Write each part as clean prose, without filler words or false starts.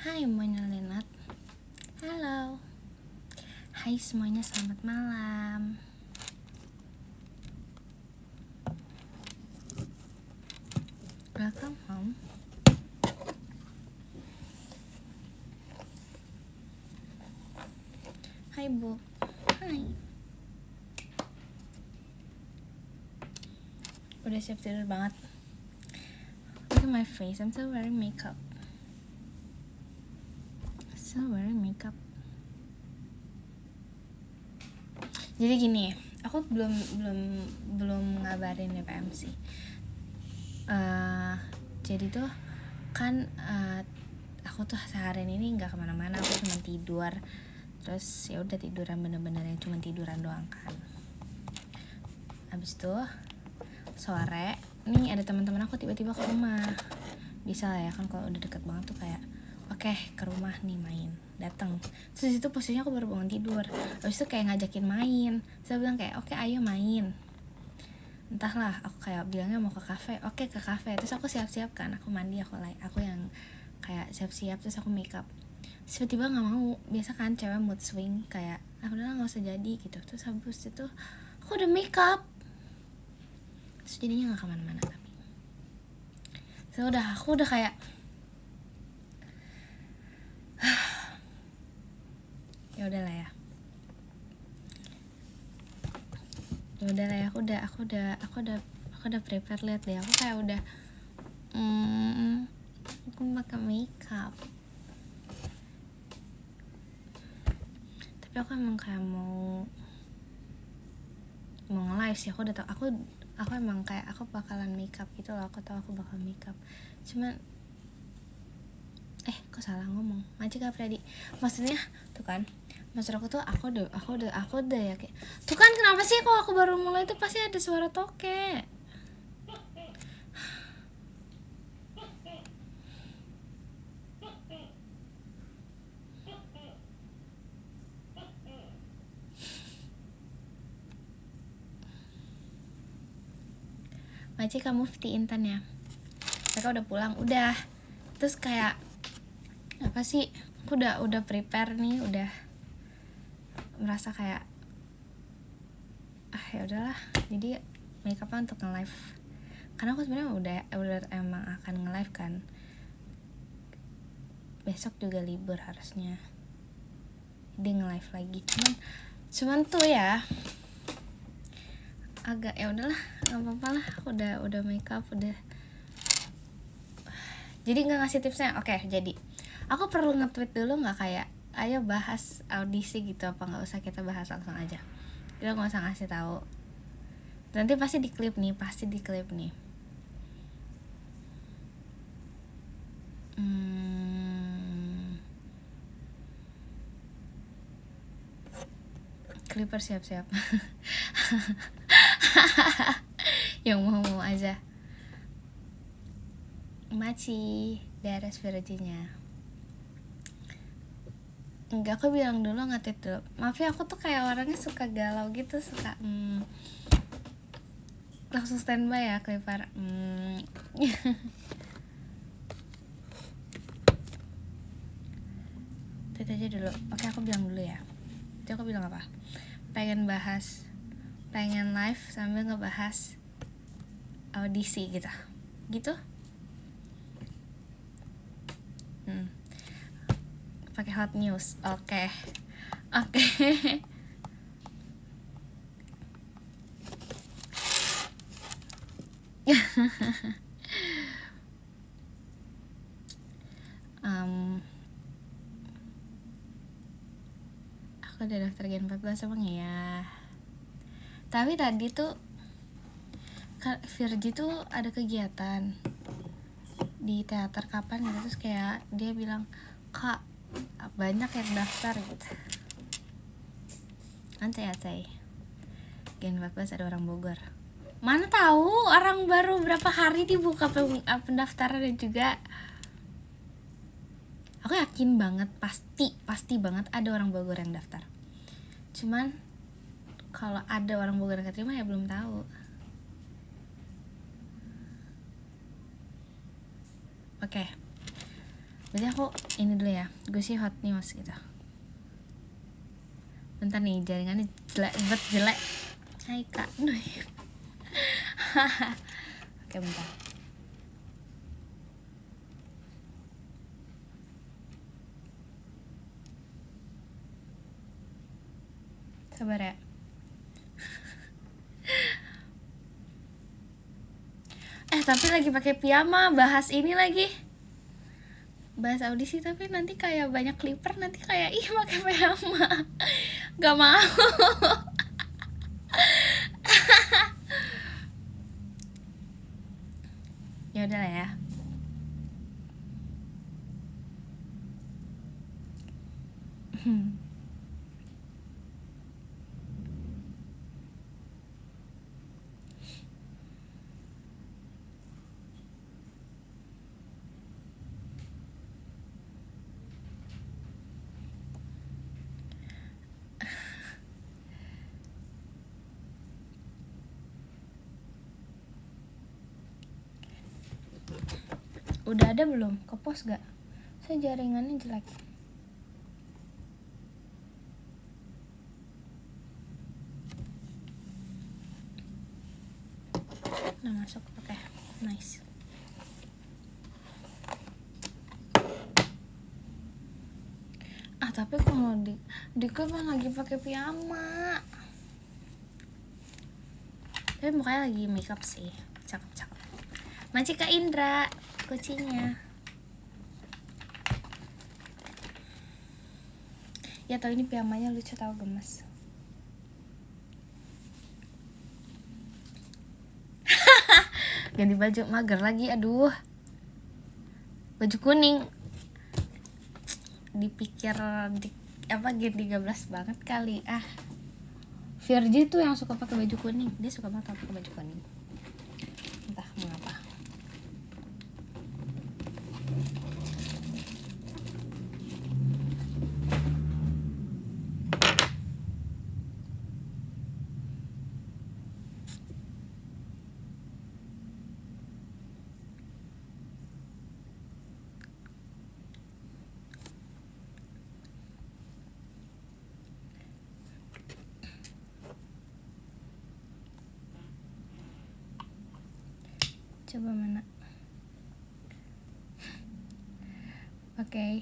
Hai semuanya, Lenat. Halo. Hai semuanya, selamat malam. Welcome home. Hai Bu. Hai. Udah siap tidur banget. Look at my face, I'm still wearing makeup. Jadi gini, aku belum ngabarin PMC. Jadi tuh kan aku tuh seharian ini nggak kemana-mana, aku cuma tidur. Terus ya udah tiduran, bener-bener yang cuma tiduran doang kan. Habis itu sore nih ada teman-teman aku tiba-tiba ke rumah. Bisa lah ya kan, kalau udah deket banget tuh kayak oke, ke rumah nih main, datang. Terus itu posisinya aku baru bangun tidur. Habis itu kayak ngajakin main. Saya bilang kayak oke, ayo main. Entahlah, aku kayak bilangnya mau ke kafe. Oke, ke kafe. Terus aku siap-siap kan, aku mandi, aku yang kayak siap-siap, terus aku makeup. Tiba-tiba nggak mau. Biasa kan cewek mood swing kayak udahlah nggak usah jadi gitu. Terus habis itu aku udah makeup, terus jadinya nggak kemana-mana. Tapi aku udah kayak ya udahlah ya, aku udah prepare. Lihat deh, aku kayak udah aku pakai makeup, tapi aku emang kayak mau nge-live sih. Aku udah tau, aku emang kayak aku bakalan makeup gitu loh. Aku tahu aku bakal makeup, cuman kok salah ngomong, Majika Pradi. Maksudnya tuh kan, maksud aku tuh aku udah ya kayak tuh kan, kenapa sih kalau aku baru mulai tuh pasti ada suara toke. Majika Mufti Intan ya, mereka udah pulang, udah. Terus kayak apa sih, aku udah prepare nih, udah merasa kayak ya udahlah, jadi makeupnya untuk nge-live. Karena aku sebenarnya udah emang akan nge-live kan. Besok juga libur harusnya, jadi nge-live lagi. Cuman tuh ya agak ya udahlah, nggak apa-apa lah. Aku udah makeup, udah. Jadi nggak ngasih tipsnya. Oke, jadi aku perlu nge-tweet dulu nggak, kayak ayo bahas audisi gitu, apa nggak usah kita bahas langsung aja? Kita nggak usah ngasih tahu. Nanti pasti di klip nih. Clipper siap-siap. Yang mau aja. Maci beres Virginia. Enggak, aku bilang dulu, nge-tweet dulu. Maaf ya, aku tuh kayak orangnya suka galau gitu, suka langsung standby ya Clipper. Tweet aja dulu. Oke, aku bilang dulu ya. Jadi aku bilang apa? Pengen live sambil ngebahas audisi gitu. Pakai hot news. Oke. Aku udah daftar Gen 14 emang ya. Tapi tadi tuh Virgi tuh ada kegiatan di teater kapan gitu, terus kayak dia bilang, "Kak, banyak yang daftar gitu." Antai Gen 14 ada orang Bogor. Mana tahu, orang baru berapa hari dibuka pendaftaran juga. Aku yakin banget, pasti banget ada orang Bogor yang daftar. Cuman kalau ada orang Bogor yang keterima ya belum tahu. Oke. Berarti aku ini dulu ya, gue sih hot news gitu. Bentar nih, jaringannya jelek. Hai kak. Oke bentar. Sabar ya. Tapi lagi pakai piyama, bahas ini lagi. Bahas audisi tapi nanti kayak banyak clipper, nanti kayak pakai piyama. Gak mau. Ya udah lah ya. Udah ada belum? Ke pos gak? Saya jaringannya jelek. Nah masuk, oke, nice. Tapi kalau di kan lagi pakai piyama. Tapi mukanya lagi makeup sih, cakep. Maci Kak Indra, kucingnya. Ya tau ini piyamanya lucu tau, gemes. Ganti baju, mager lagi, aduh. Baju kuning. Dipikir G13 banget kali. Virgi tuh yang suka pakai baju kuning. Dia suka banget pakai baju kuning. Entah mengapa. Coba mana? Oke.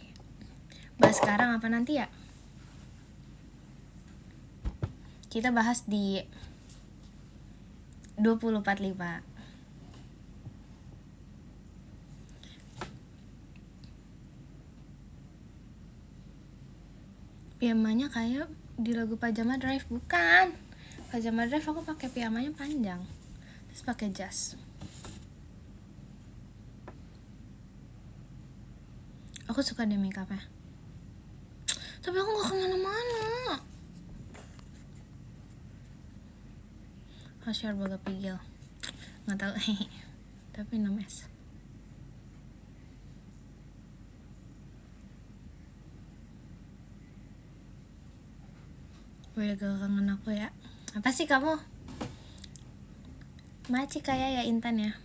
Bahas sekarang apa nanti ya? Kita bahas di 2045. Piyamanya kayak di lagu Pajama Drive, bukan? Pajama Drive aku pakai piyamanya panjang, terus pakai jas. Aku suka deh make upnya, tapi aku gak kemana-mana. Hasyar baga pigil, nggak tahu. Tapi nomes. Udah gak kangen aku ya. Apa sih kamu? Maci kayak ya Intan ya.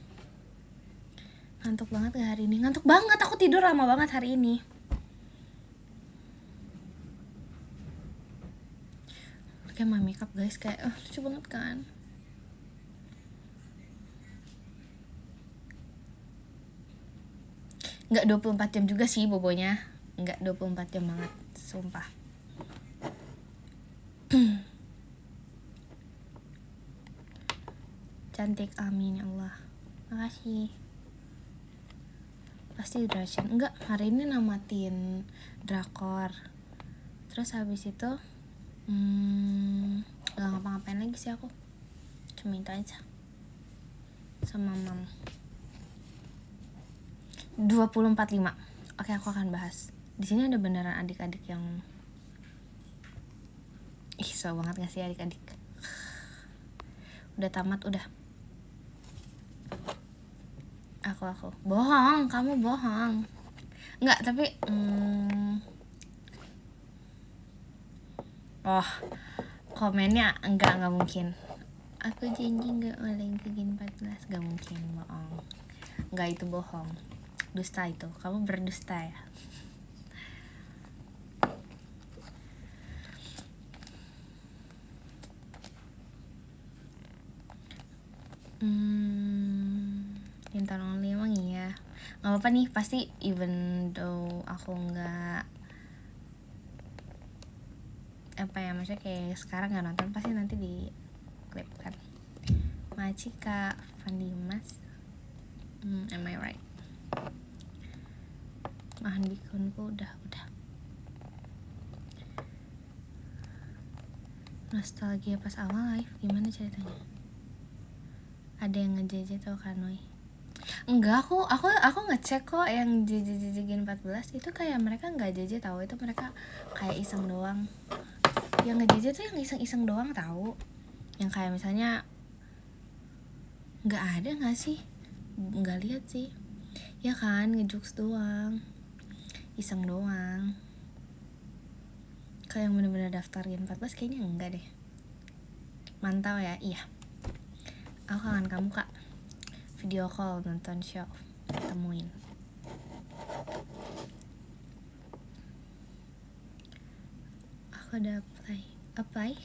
Ngantuk banget gak hari ini? Ngantuk banget, aku tidur lama banget hari ini. Kayak my makeup guys, kayak lucu banget kan. Nggak 24 jam juga sih bobonya. Nggak 24 jam banget, sumpah. Cantik, amin ya Allah. Makasih. Pasti hydration. Enggak, hari ini namatin drakor. Terus habis itu gak ngapa-ngapain lagi sih aku. Cuma itu aja sama mam. 2045. Oke, aku akan bahas. Di sini ada beneran adik-adik yang so banget gak sih adik-adik. Udah tamat, udah. Aku bohong, kamu bohong. Enggak, tapi komennya enggak mungkin. Aku janji enggak oleh bikin 14, enggak mungkin, bohong. Enggak, itu bohong. dusta itu. Kamu berdusta ya. Intern only emang iya. Gak apa-apa nih, pasti even though aku gak maksudnya kayak sekarang gak nonton, pasti nanti di klip kan. Makasih Kak Fandimas. Am I right? Mahan bikunku udah. Nostalgia pas awal live gimana ceritanya? Ada yang nge-JJ tau Kanoi? Enggak, aku ngecek kok yang JJ Gen 14 itu kayak mereka nggak JJ tahu, itu mereka kayak iseng doang. Yang nge-JJ tuh yang iseng-iseng doang tahu. Yang kayak misalnya nggak ada nggak sih? Nggak lihat sih. Ya kan, ngejokes doang, iseng doang. Kalau yang bener-bener daftar Gen 14 kayaknya enggak deh. Mantau ya, iya. Aku kangen kamu Kak. Video call, nonton show, temuin. Aku udah apply.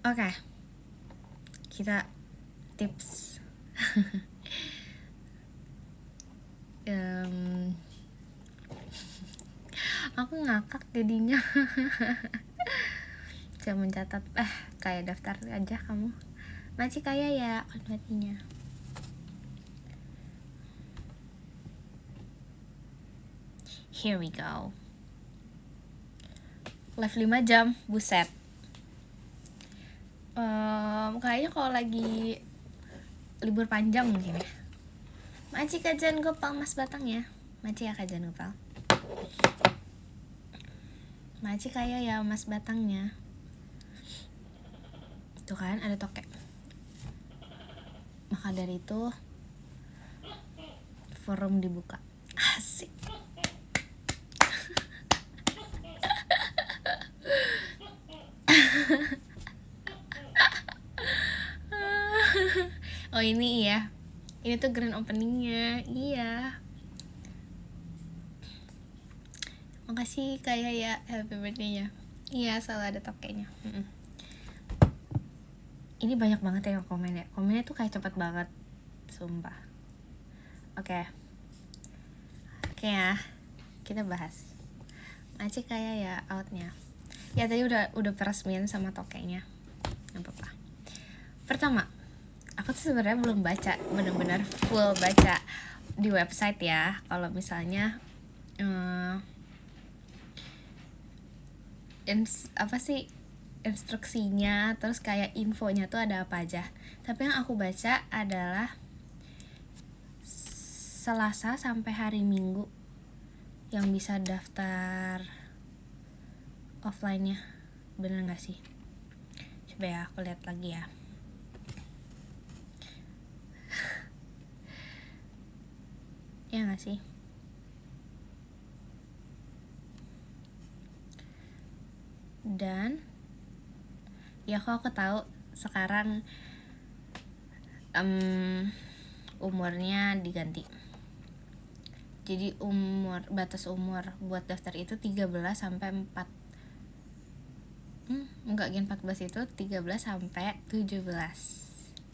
Oke. Kita tips. Aku ngakak jadinya. Saya mencatat kayak daftar aja kamu. Masih kaya ya konvertinya. Here we go. Live 5 jam, buset. Kayaknya kalau lagi libur panjang mungkin ya. Makasih Kak Jan Gopal Mas Batang ya. Makasih ya Kak Jan Gopal. Makasih kaya ya Mas Batangnya. Tuh kan ada tokek. Maka dari itu forum dibuka. Asik. Oh ini ya. Ini tuh grand openingnya. Iya. Makasih kayak ya happy birthday-nya. Iya, selalu ada tokenya. Ini banyak banget ya yang komen ya. Komennya tuh kayak cepet banget. Sumpah. Oke ya. Kita bahas. Masih kayak ya outnya. Ya tadi udah peresmian sama tokenya. Gak apa-apa. Pertama, aku tuh sebenarnya belum baca benar-benar full baca di website ya. Kalau misalnya instruksinya, terus kayak infonya tuh ada apa aja. Tapi yang aku baca adalah Selasa sampai hari Minggu yang bisa daftar offline-nya. Bener gak sih? Coba ya aku lihat lagi ya. Ya gak sih? Dan ya kok aku tahu sekarang umurnya diganti. Jadi batas umur buat daftar itu 13 sampai 4. Enggak, Gen 14 itu 13 sampai 17.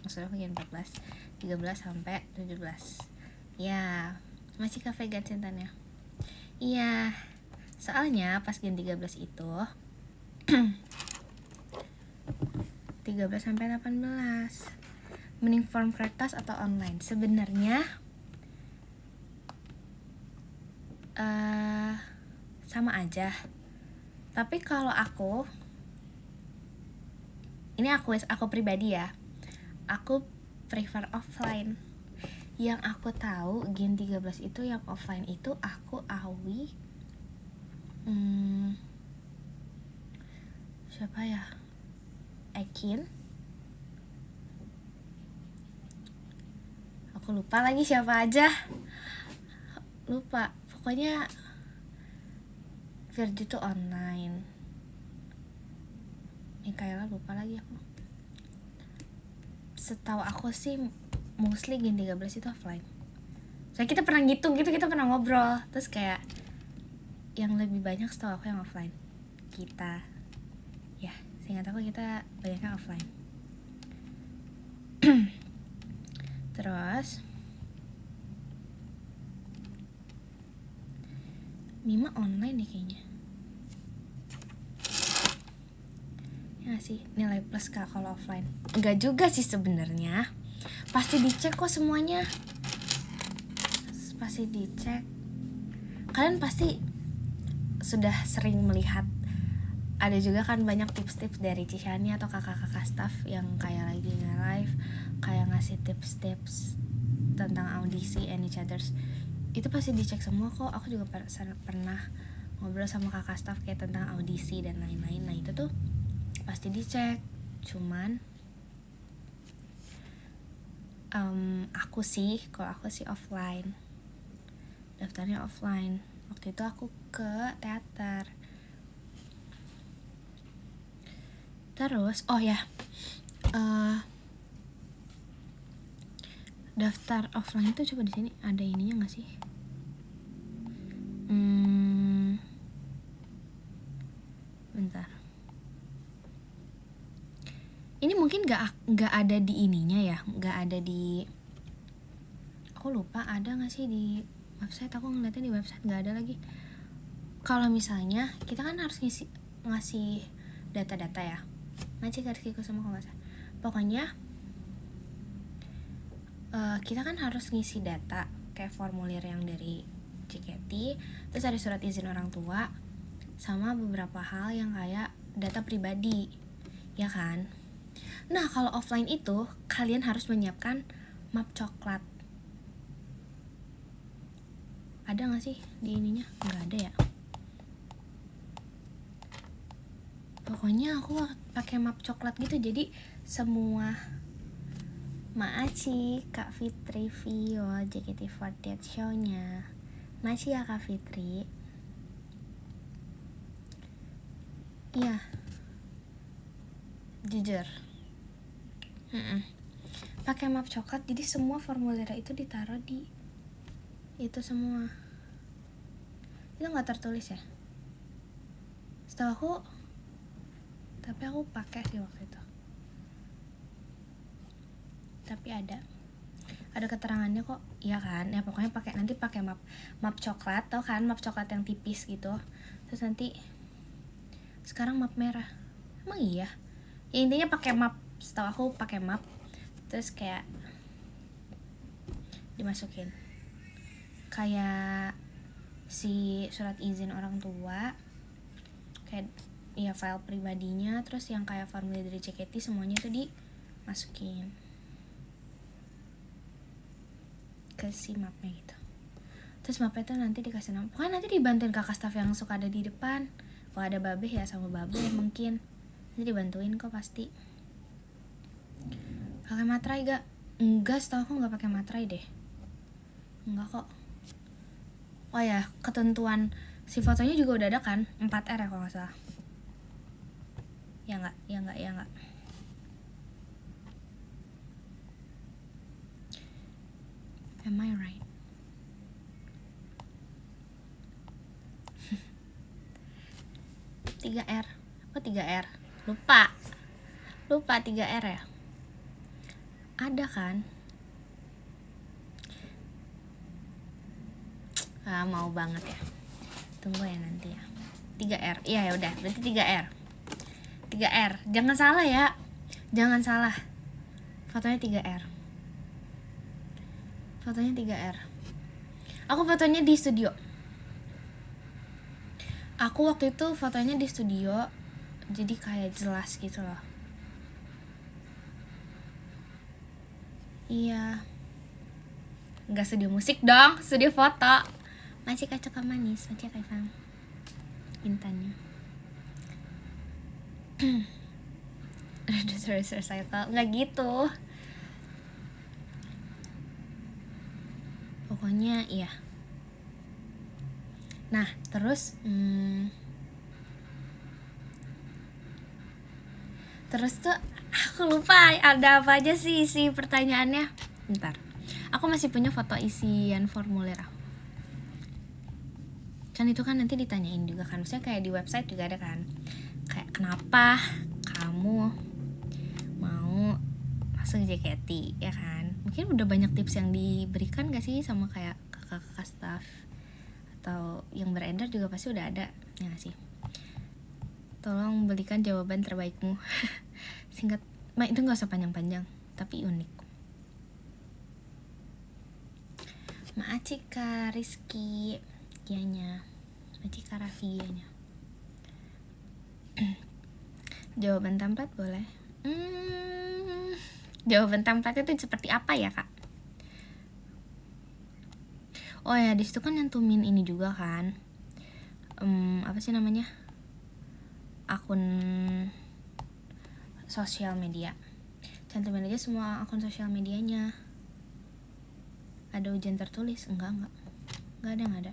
Maksudnya aku Gen 14 13 sampai 17. Ya, masih ke vegan centannya. Iya. Soalnya pas Gen 13 itu 13 sampai 18. Mending form kertas atau online? Sebenarnya sama aja. Tapi kalau aku pribadi ya, aku prefer offline. Yang aku tahu Gen 13 itu yang offline itu aku Awi, siapa ya, Ekin, aku lupa lagi siapa aja, lupa. Pokoknya Virju tuh online. Kayaknya lupa lagi aku. Setahu aku sih mostly Gen 13 itu offline. Soalnya kita pernah ngitung gitu, kita pernah ngobrol. Terus kayak yang lebih banyak setahu aku yang offline. Kita, ya seingat aku kita banyaknya offline. Terus Mima online deh kayaknya. Ya gak sih, nilai plus kak kalau offline? Enggak juga sih sebenarnya. Pasti dicek kok semuanya. Pasti dicek. Kalian pasti sudah sering melihat, ada juga kan banyak tips-tips dari Cishani atau kakak-kakak staff yang kayak lagi nge-live, kayak ngasih tips-tips tentang audisi and each others. Itu pasti dicek semua kok. Aku juga pernah ngobrol sama kakak staff kayak tentang audisi dan lain-lain. Nah itu tuh pasti dicek. Cuman aku sih offline, daftarnya offline. Waktu itu aku ke teater. Terus oh ya, daftar offline tuh coba di sini ada ininya nggak sih? Bentar. Ini mungkin nggak ada di ininya ya, nggak ada di. Aku lupa ada nggak sih di website. Aku ngeliatnya di website nggak ada lagi. Kalau misalnya kita kan harus ngasih data-data ya. Ngaji garis kiko sama kalau nggak salah. Pokoknya kita kan harus ngisi data kayak formulir yang dari JKT, terus ada surat izin orang tua, sama beberapa hal yang kayak data pribadi, ya kan? Nah kalau offline itu kalian harus menyiapkan map coklat. Ada nggak sih di ininya? Nggak ada ya. Pokoknya aku pakai map coklat gitu, jadi semua Maaci, Kak Fitri, Vio, JKT48 show-nya. Makasih ya Kak Fitri. Iya, jujur. Pakai map coklat, jadi semua formulir itu ditaruh di itu semua. Itu nggak tertulis ya? Setahu aku, tapi aku pakai sih waktu itu. Tapi ada keterangannya kok, iya kan? Ya pokoknya nanti pakai map coklat, tau kan map coklat yang tipis gitu. Terus nanti sekarang map merah. Emang iya? Ya intinya pakai map, setahu aku pakai map. Terus kayak dimasukin kayak si surat izin orang tua, kayak ya file pribadinya, terus yang kayak formulir dari JKT semuanya itu dimasukin ke si mapnya gitu. Terus mapnya tuh nanti dikasih nama, pokoknya nanti dibantuin kakak staff yang suka ada di depan. Kalau ada babe ya sama babe mungkin nanti dibantuin kok pasti. Pakai materai gak? Enggak, setahu aku nggak pakai materai deh. Enggak kok. Oh ya, ketentuan si fotonya juga udah ada kan, 4R ya kalau nggak salah. Ya nggak. Am I right? (3R) apa 3R? Lupa 3R ya? Ada kan? Mau banget ya. Tunggu ya nanti ya. 3R. Iya ya udah, berarti 3R. 3R. Jangan salah ya. Jangan salah. Fotonya 3R. Fotonya 3R. Aku fotonya di studio. Aku waktu itu fotonya di studio, jadi kayak jelas gitu loh. Iya. Enggak studio musik dong, studio foto. Masih kacau manis, masih kayak Fang Intannya. Terus recital nggak gitu. Pokoknya iya. Nah terus tuh aku lupa ada apa aja sih pertanyaannya. Bentar, aku masih punya foto isian formulir aku. Kan itu kan nanti ditanyain juga kan, maksudnya kayak di website juga ada kan, kayak kenapa kamu mau masuk JKT ya kan. Mungkin udah banyak tips yang diberikan gak sih sama kayak kakak-kakak staff, atau yang beredar juga pasti udah ada ya gak sih. Tolong berikan jawaban terbaikmu. Singkat, itu gak usah panjang-panjang tapi unik. Maacika Rizky Gianya, Maacika Raffi Gianya. Jawaban template boleh. Jawaban template itu seperti apa ya kak? Oh ya, di situ kan nyantumin ini juga kan, apa sih namanya, akun sosial media. Cantumin aja semua akun sosial medianya. Ada ujian tertulis? Enggak ada.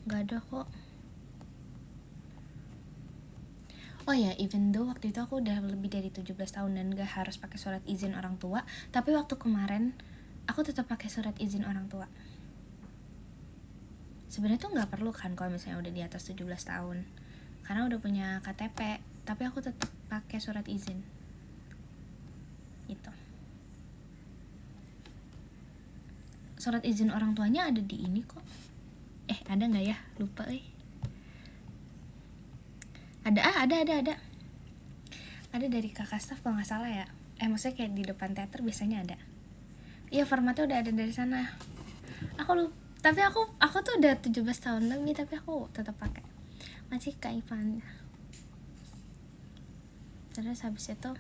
Enggak ada kok. Oh ya, even though waktu itu aku udah lebih dari 17 tahun dan gak harus pakai surat izin orang tua, tapi waktu kemarin aku tetap pakai surat izin orang tua. Sebenarnya tuh nggak perlu kan kalau misalnya udah di atas 17 tahun, karena udah punya KTP, tapi aku tetap pakai surat izin. Gitu. Surat izin orang tuanya ada di ini kok. Ada nggak ya? Lupa Ada. Ada dari kakak staff kalau nggak salah ya. Maksudnya kayak di depan teater biasanya ada. Iya, formatnya udah ada dari sana. Aku lupa. Tapi aku tuh udah 17 tahun lebih tapi aku tetap pakai. Masih Kak Ivan. Terus habis itu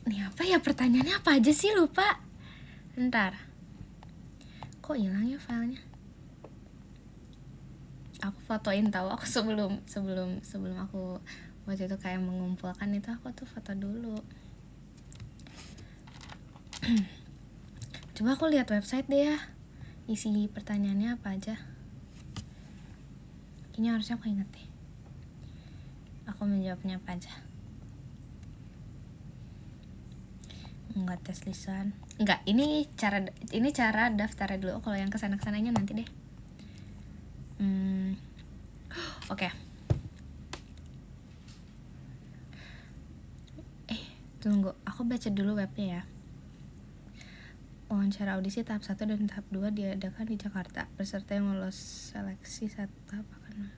ini apa ya pertanyaannya, apa aja sih, lupa. Bentar, kok hilang ya filenya. Aku fotoin tahu, aku sebelum aku waktu itu kayak mengumpulkan itu, aku tuh foto dulu. Coba aku lihat website deh ya, isi pertanyaannya apa aja. Kayaknya harusnya aku inget deh aku menjawabnya apa aja. Enggak tes lisan, enggak. Ini cara daftarnya dulu. Kalau yang kesana-kesananya nanti deh. Oke. Tunggu, aku baca dulu webnya ya. Wawancara audisi tahap 1 dan tahap 2 diadakan di Jakarta. Peserta yang lolos seleksi satu tahap akan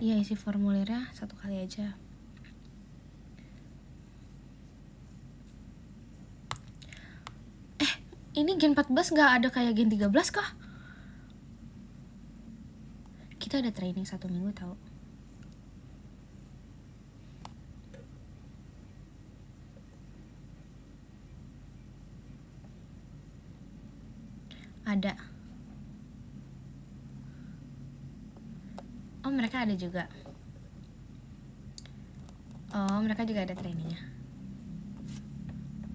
iya, isi formulirnya satu kali aja. Ini Gen 14 gak ada kayak Gen 13 kah? Kita ada training 1 minggu tau. Ada. Oh, mereka ada juga. Oh, mereka juga ada trainingnya.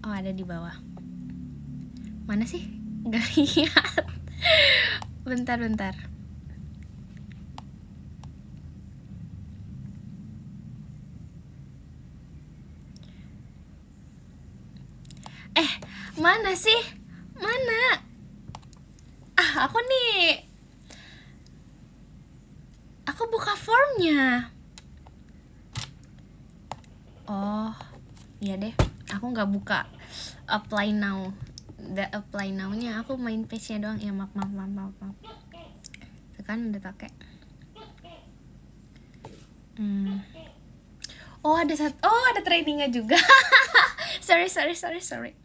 Oh, ada di bawah. Mana sih? Gak lihat. Bentar. Mana sih? Mana? Aku nih. Aku buka formnya. Oh, iya deh. Aku nggak buka apply now. Apply now-nya aku main page-nya doang. Ya maaf. Sekarang udah pakai. Oh, ada trainingnya juga. sorry.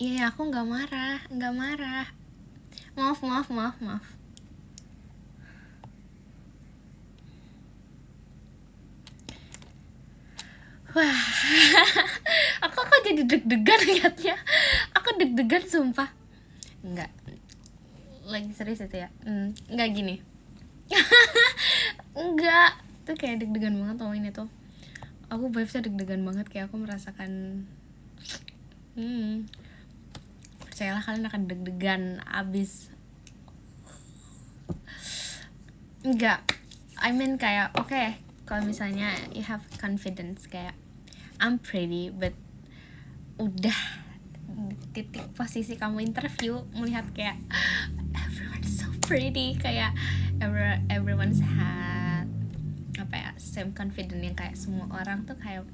Iya, aku nggak marah. Maaf. Wah, aku jadi deg-degan liatnya. Aku deg-degan sumpah. Enggak. lagi serius itu ya. Nggak gini. Enggak, tuh kayak deg-degan banget tau ini tuh. Aku vibesnya deg-degan banget, kayak aku merasakan percayalah kalian akan deg-degan abis. Enggak, I mean kayak okay, kalau misalnya you have confidence kayak I'm pretty, but udah titik posisi kamu interview melihat kayak everyone is so pretty, kayak everyone's had apa ya, same confident yang kayak semua orang tuh kayak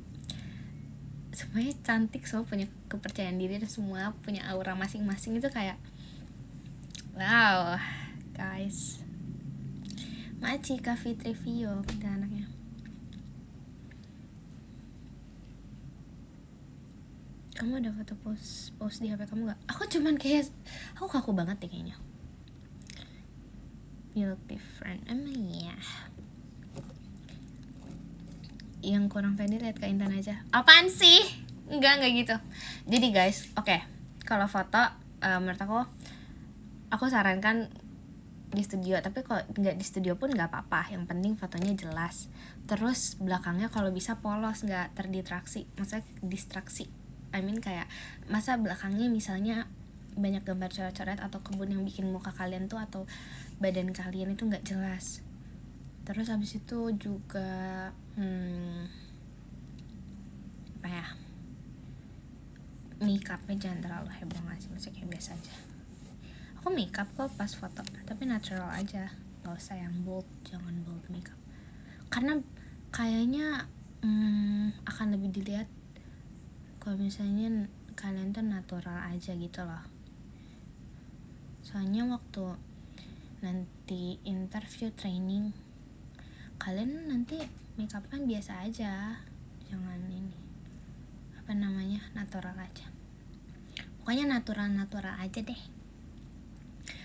semuanya cantik, semua punya kepercayaan diri dan semua punya aura masing-masing. Itu kayak wow guys, Maci Kak Fitri Vio kita anaknya. Kamu ada foto post di HP kamu gak? Aku cuman kayak, aku kaku banget deh kayaknya. You look different. Emang ya. Yang kurang pede lihat Kak Intan aja. Apaan sih? Enggak gitu. Jadi guys, oke. Kalau foto, menurut aku sarankan di studio. Tapi kalau nggak di studio pun nggak apa-apa. Yang penting fotonya jelas. Terus belakangnya kalau bisa polos, nggak terdistraksi. Maksudnya distraksi. I mean kayak masa belakangnya misalnya banyak gambar coret-coret atau kebun yang bikin muka kalian tuh atau badan kalian itu nggak jelas. Terus habis itu juga apa ya, make upnya jangan terlalu heboh nggak sih, maksudnya kayak biasa aja. Aku make up kok pas foto, tapi natural aja, nggak usah yang bold, jangan bold make up karena kayaknya akan lebih dilihat kalau misalnya kalian tuh natural aja gitu loh. Soalnya waktu nanti interview training kalian nanti make up kan biasa aja, jangan ini apa namanya, natural aja. Pokoknya natural aja deh.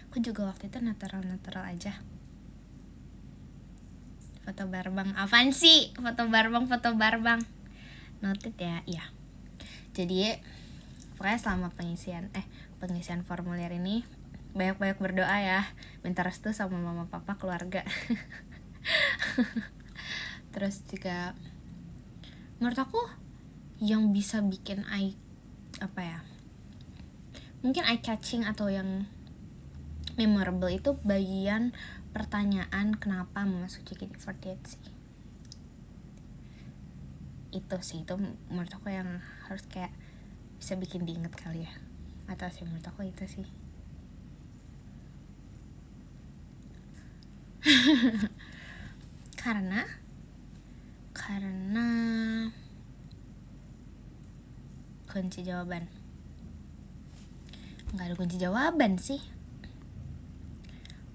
Aku juga waktu itu natural aja. Foto barbang apaan sih? Foto barbang noted ya. Iya. Jadi pokoknya selama pengisian formulir ini banyak-banyak berdoa ya, minta restu sama mama papa keluarga. Terus juga menurut aku yang bisa bikin mungkin eye catching atau yang memorable itu bagian pertanyaan kenapa mau masuk JKT48 sih. Itu menurut aku yang harus kayak bisa bikin diinget kali ya. Atau sih menurut aku itu sih. karena kunci jawaban. Nggak ada kunci jawaban sih.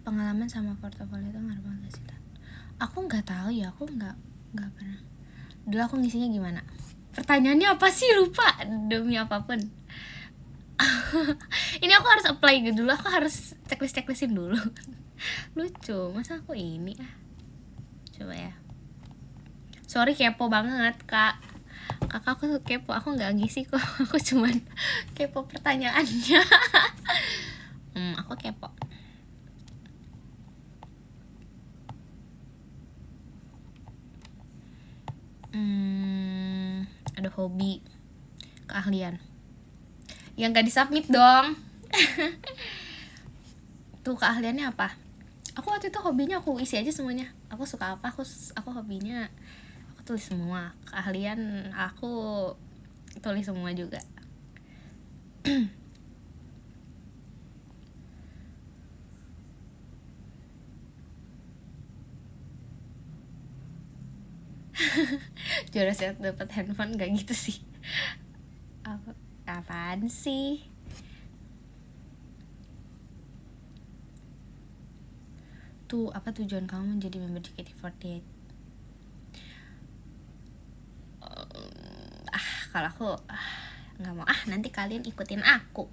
Pengalaman sama portofolio itu ngaruh banget sih. Aku nggak tahu ya, aku nggak pernah. Dulu aku ngisinya gimana? Pertanyaannya apa sih, lupa demi apapun. Ini aku harus apply dulu, aku harus checklist-checklistin dulu. Lucu, masa aku ini coba ya. Sorry kepo banget kak aku kepo, aku nggak ngisi kok. Aku cuman kepo pertanyaannya. Aku kepo. Ada hobi, keahlian yang gak disubmit dong. Tuh keahliannya apa? Aku waktu itu hobinya aku isi aja semuanya. Aku suka apa, aku hobinya aku tulis semua. Keahlian aku tulis semua juga. Juara set dapat handphone gak gitu sih. Apaan sih? Tuh, apa tujuan kamu menjadi member JKT48? Kalau aku nggak mau. Nanti kalian ikutin aku.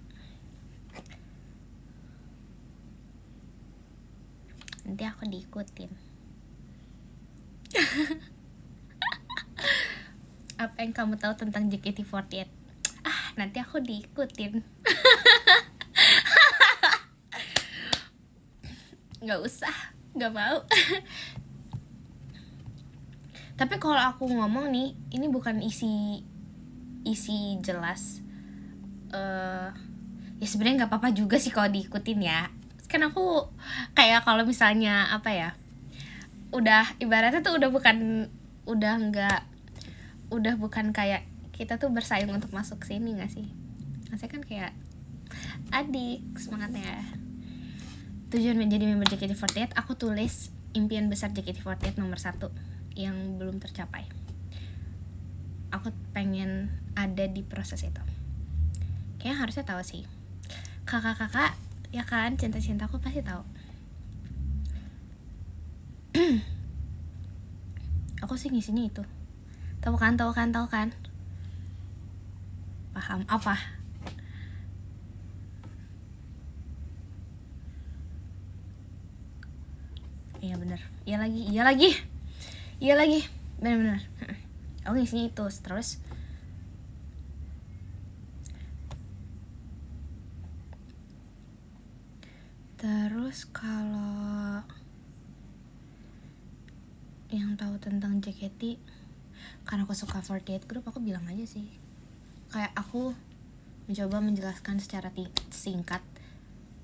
Nanti aku diikutin. Apa yang kamu tahu tentang JKT48? Nanti aku diikutin. nggak usah, nggak mau. Tapi kalau aku ngomong nih, ini bukan isi jelas. Ya sebenarnya nggak apa-apa juga sih kalau diikutin ya. Kan aku kayak kalau misalnya apa ya, udah ibaratnya tuh udah bukan kayak kita tuh bersaing untuk masuk sini nggak sih? Maksudnya kan kayak adik semangatnya. Tujuan menjadi member JKT48, aku tulis impian besar JKT48 nomor 1 yang belum tercapai. Aku pengen ada di proses itu. Kayaknya harusnya tahu sih. Kakak-kakak ya kan, cinta-cintaku pasti tahu. Aku sih ngisinya itu. Tahu kan? Paham apa? Iya bener. Iya lagi. Bener. Aku ngisinya itu terus kalau yang tahu tentang JKT, karena aku suka 48 Group, aku bilang aja sih. Kayak aku mencoba menjelaskan secara singkat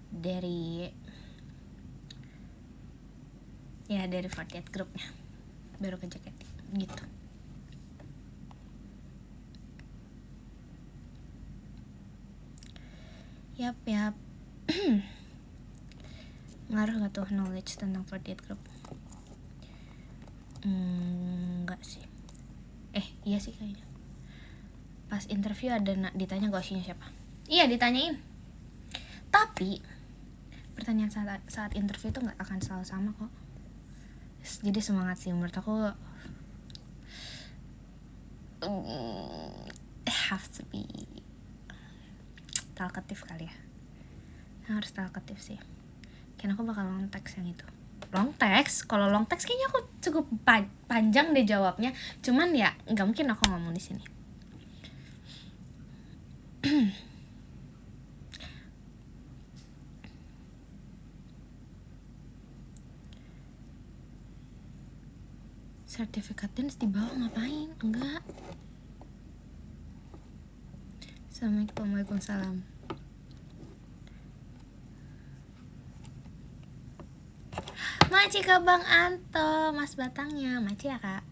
dari 48 Groupnya, baru ke JKT gitu. Yap. Ngaruh gak tuh knowledge tentang 48 Group? Enggak sih. Iya sih kayaknya. Pas interview ada ditanya ghostingnya siapa. Iya ditanyain. Tapi pertanyaan saat interview itu gak akan selalu sama kok. Jadi semangat sih menurut aku. Have to be talkative kali ya. Harus talkative sih. Kayaknya aku bakal long text yang itu. Kalau long text kayaknya aku cukup panjang deh jawabnya. Cuman ya nggak mungkin aku ngomong di sini. Sertifikat dance dibawa ngapain? Enggak. Assalamualaikum. Waalaikumsalam. Maci ke Bang Anto, Mas Batangnya. Maci ya kak?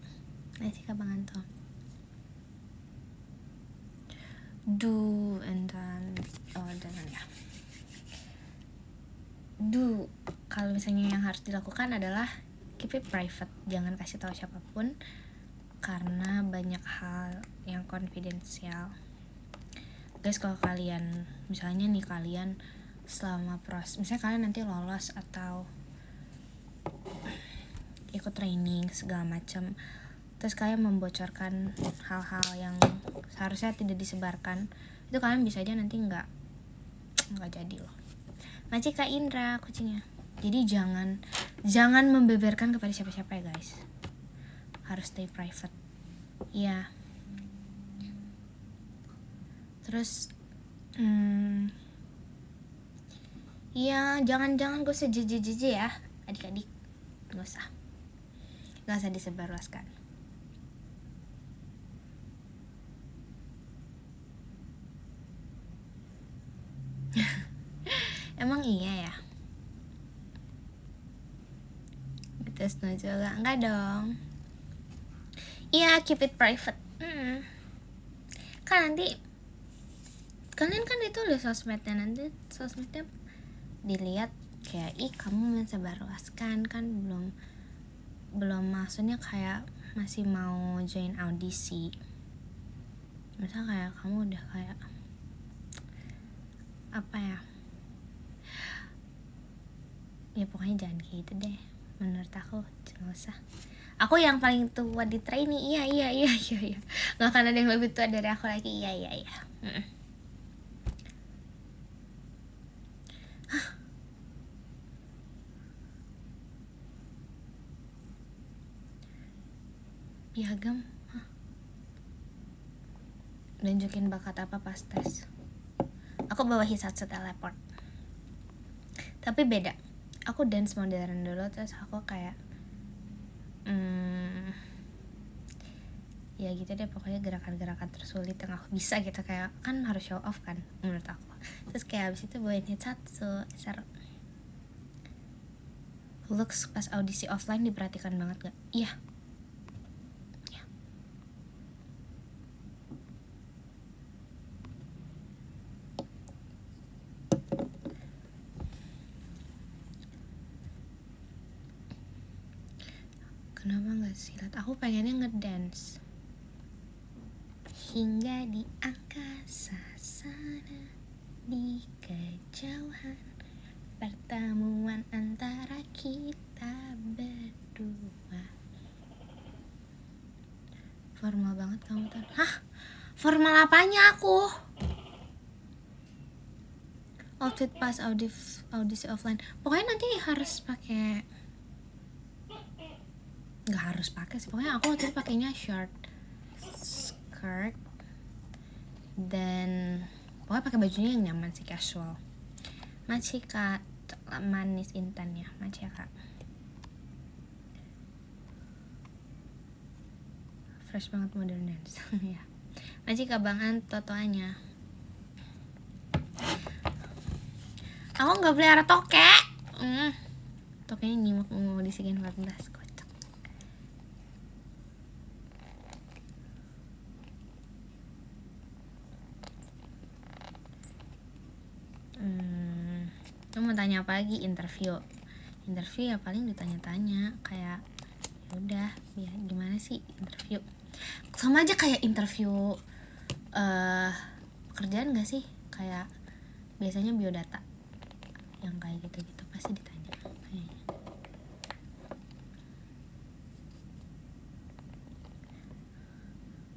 Maci ke Bang Anto. Do and then jangan ya. Do, kalau misalnya yang harus dilakukan adalah keep it private, jangan kasih tahu siapapun karena banyak hal yang confidential. Guys, kalau kalian misalnya nih kalian selama proses, misalnya kalian nanti lolos atau ikut training segala macam, terus kalian membocorkan hal-hal yang seharusnya tidak disebarkan, itu kalian bisa aja nanti nggak jadi loh. Maci Kak Indra kucingnya. Jadi jangan membeberkan kepada siapa-siapa ya guys. Harus stay private. Iya. Terus iya, jangan gak usah jijik ya adik-adik. Gak usah disebarluaskan. Emang iya ya? BTS no juga enggak dong. Iya, keep it private. Kan nanti kalian kan itu lihat sosmednya, nanti sosmednya dilihat kayak kamu mensebarluaskan kan, belum maksudnya kayak masih mau join audisi, misal kayak kamu udah kayak apa ya pokoknya jangan gitu deh menurut aku. Jangan usah. Aku yang paling tua di trainee. Iya nggak akan ada yang lebih tua dari aku lagi. Iya. Piagam nunjukin bakat apa pas tes. Aku bawa Hisatsu teleport, tapi beda. aku dance modern dulu, terus aku kayak ya gitu deh, pokoknya gerakan-gerakan tersulit yang aku bisa gitu, kayak kan harus show off kan menurut aku. Terus kayak abis itu bawain Hitsatsu, seru. Looks pas audisi offline diperhatikan banget gak? Iya. Kenapa gak silat? Aku pengennya ngedance hingga di angkasa sana, di kejauhan, pertemuan antara kita berdua. Formal banget kamu tuh. Hah? Formal apanya aku? Outfit pas audisi offline. Pokoknya nanti harus pakai, nggak harus pakai sih. Pokoknya aku waktu itu pakainya shirt, skirt, dan pokoknya pakai bajunya yang nyaman sih, casual. Maci kak, manis intan ya, maci kak. Fresh banget modern dance. Ya. Maci kak bangan totoanya. Aku nggak pelihara tokek. Tokeknya nyimak mau di Season 14, kocak. Kamu mau tanya apa lagi? Interview ya paling ditanya-tanya kayak ya udah ya gimana sih interview, sama aja kayak interview pekerjaan gak sih, kayak biasanya biodata yang kayak gitu-gitu pasti ditanya kayaknya.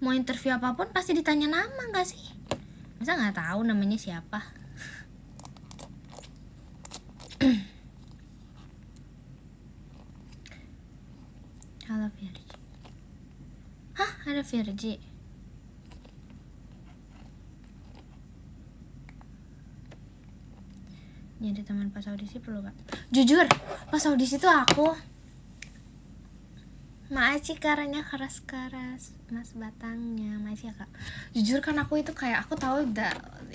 Mau interview apapun pasti ditanya nama gak sih? Masa gak tahu namanya siapa? Halo Virgi. Hah, ada Virgi? Jadi teman pas audisi perlu gak? Jujur, pas audisi tuh aku Maaci karanya keras-keras, mas batangnya, Maaci ya kak. Jujur kan aku itu kayak, aku tahu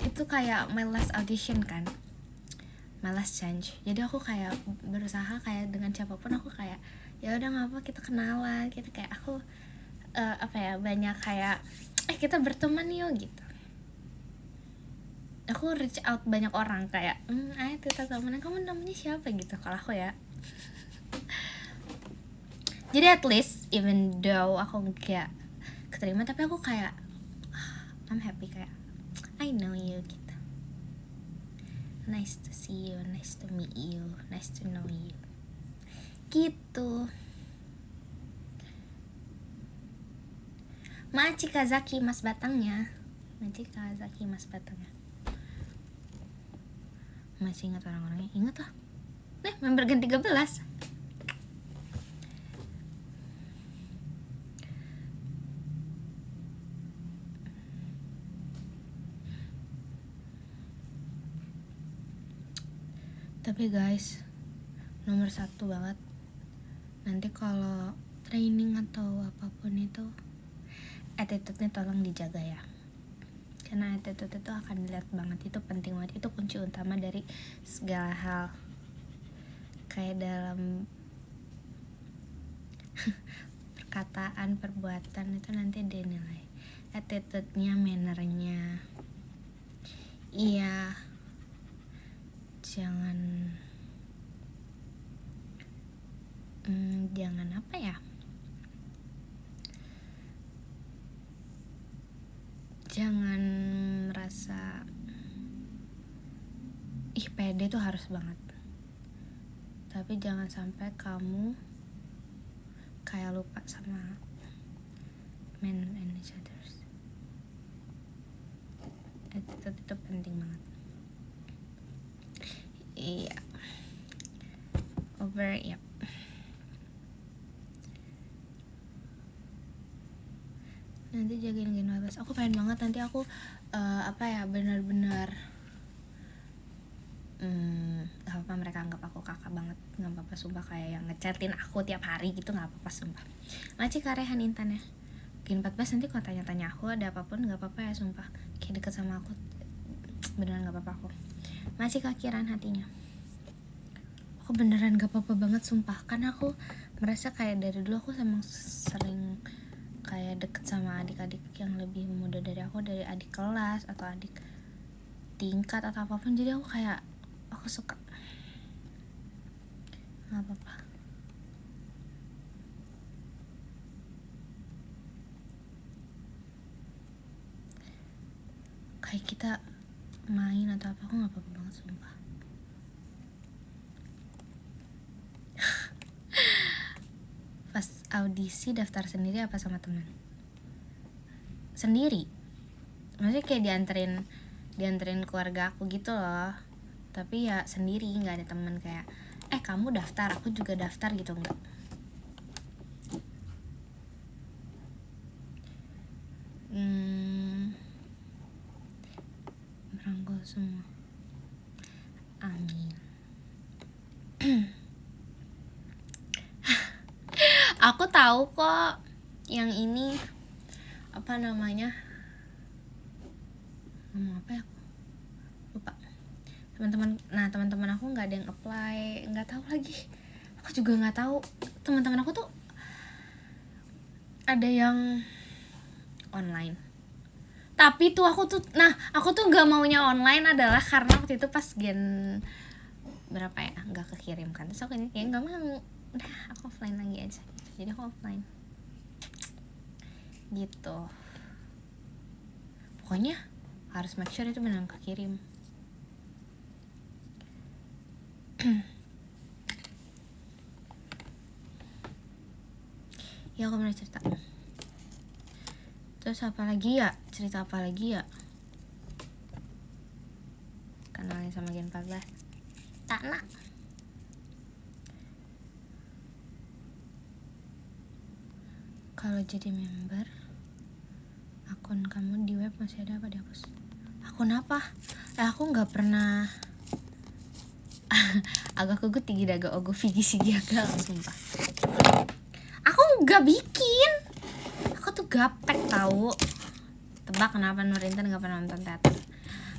itu kayak my last audition kan, my last chance. Jadi aku kayak berusaha kayak dengan siapapun aku kayak ya udah nggak apa, kita kenalan, kita kayak aku banyak kayak kita berteman yuk gitu. Aku reach out banyak orang kayak ayo kita temenan, kamu namanya siapa gitu kalau aku ya. Jadi at least even though aku gak keterima, tapi aku kayak I'm happy, kayak I know you gitu. Nice to see you, nice to meet you, nice to know you gitu. Maci Kazaki mas batangnya, Maci Kazaki mas batangnya. Masih ingat orang-orangnya? Ingat lah. Member Gen 13. Tapi guys, nomor 1 banget, nanti kalau training atau apapun itu attitude-nya tolong dijaga ya, karena attitude itu akan dilihat banget, itu penting banget, itu kunci utama dari segala hal. Kayak dalam perkataan, perbuatan itu nanti dinilai attitude-nya, manner-nya. Iya, jangan apa ya, jangan merasa pede tuh harus banget, tapi jangan sampai kamu kayak lupa sama men and each others. Itu penting banget. Iya, yep. Nanti jagain Gen 14. Aku pengen banget nanti aku benar-benar Gak apa-apa mereka anggap aku kakak banget, gak apa-apa sumpah, kayak yang ngechatin aku tiap hari gitu gak apa-apa sumpah. Maci karehan Intan ya, Gen 14 nanti kalau tanya-tanya aku ada apapun gak apa-apa ya sumpah, kayak deket sama aku beneran gak apa-apa aku. Masih kakiran hatinya, aku beneran gak apa-apa banget sumpah, karena aku merasa kayak dari dulu aku emang sering kayak deket sama adik-adik yang lebih muda dari aku, dari adik kelas atau adik tingkat atau apapun, jadi aku kayak aku suka, nggak apa-apa. Kayak kita main atau apa, aku nggak apa-apa banget sumpah. Pas audisi daftar sendiri apa sama teman? Sendiri, maksudnya kayak dianterin keluarga aku gitu loh, tapi ya sendiri, nggak ada temen kayak kamu daftar aku juga daftar gitu, enggak. Merangkul semua, amin. Aku tahu kok yang ini apa namanya, ngomong apa ya, aku lupa. Teman-teman aku nggak ada yang apply, nggak tahu lagi, aku juga nggak tahu. Teman-teman aku tuh ada yang online, tapi tuh aku tuh nggak maunya online adalah karena waktu itu pas gen berapa ya nggak kekirim kan, terus aku kayak nggak mau, udah aku offline lagi aja, jadi aku offline gitu. Pokoknya harus make sure itu benar kekirim. Ya aku pernah cerita. Terus cerita apa lagi ya, kenalin sama Gen 14 Takna. Kalau jadi member, akun kamu di web masih ada apa dihapus? Akun apa? Aku nggak pernah. Agak kugut tinggi daga ogo vigi sigiaga, sumpah. Aku nggak bikin. Aku tuh gaptek tahu. Tebak kenapa Nurintan nggak pernah nonton teater?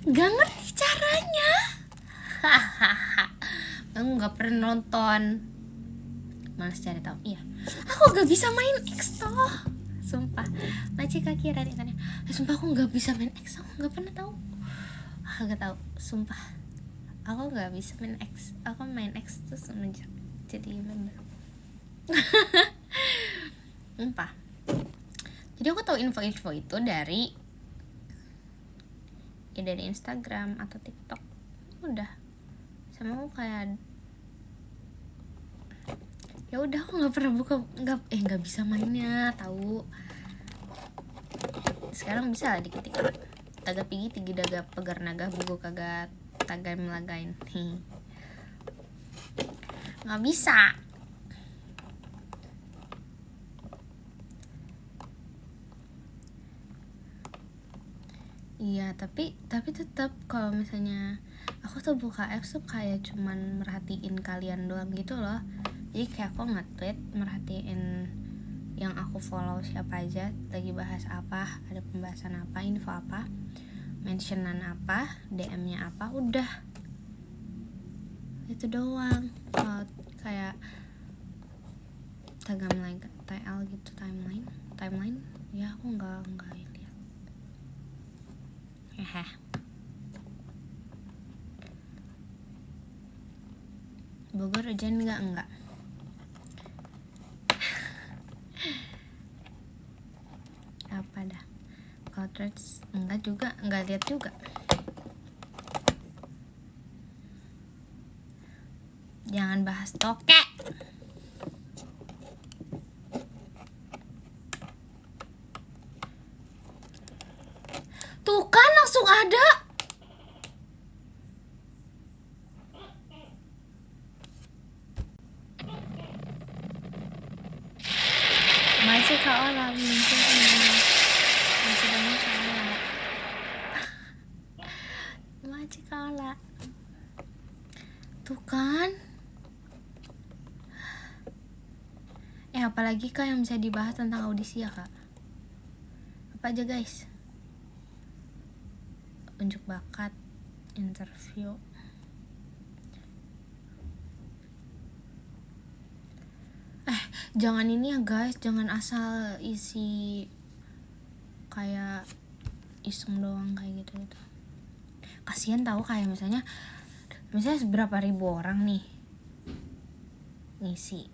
Gak ngerti caranya. Aku nggak pernah nonton. Malas cari tahu. Iya. Aku gak bisa main X toh, sumpah. Maci kakiran Intannya. Sumpah aku gak bisa main X, aku gak pernah tahu. Aku gak tahu, sumpah. Aku gak bisa main X. Aku main X tuh semenjak jadi member. Sumpah. Jadi aku tahu info-info itu dari Instagram atau TikTok. Udah. Sama aku kayak ya udah, aku nggak pernah buka, nggak bisa mainnya tahu. Sekarang bisa lah dikit-dikit. Taga pigi tinggi daga pegar naga buku kagak taga melagain. Nggak bisa. Iya, tapi tetap kalau misalnya aku tuh buka apps tuh kayak cuman merhatiin kalian doang gitu loh. Jadi kayak aku nge-tweet, merhatiin yang aku follow siapa aja, lagi bahas apa, ada pembahasan apa, info apa, mentionan apa, DM-nya apa, udah itu doang. Kalau kayak timeline TL gitu, timeline ya aku nggak lihat. Bogor hujan enggak. Apa dah, kalau threads enggak juga, enggak lihat juga. Jangan bahas tokek. Tuh kan langsung ada. Masih kaolah mungkin. Masih banyak kaolah. Masih kaolah. Tuh kan. Apalagi kak yang bisa dibahas tentang audisi ya kak? Apa aja guys? Unjuk bakat, interview. Jangan ini ya guys, jangan asal isi kayak iseng doang kayak gitu. Kasian tahu, kayak misalnya berapa ribu orang nih ngisi,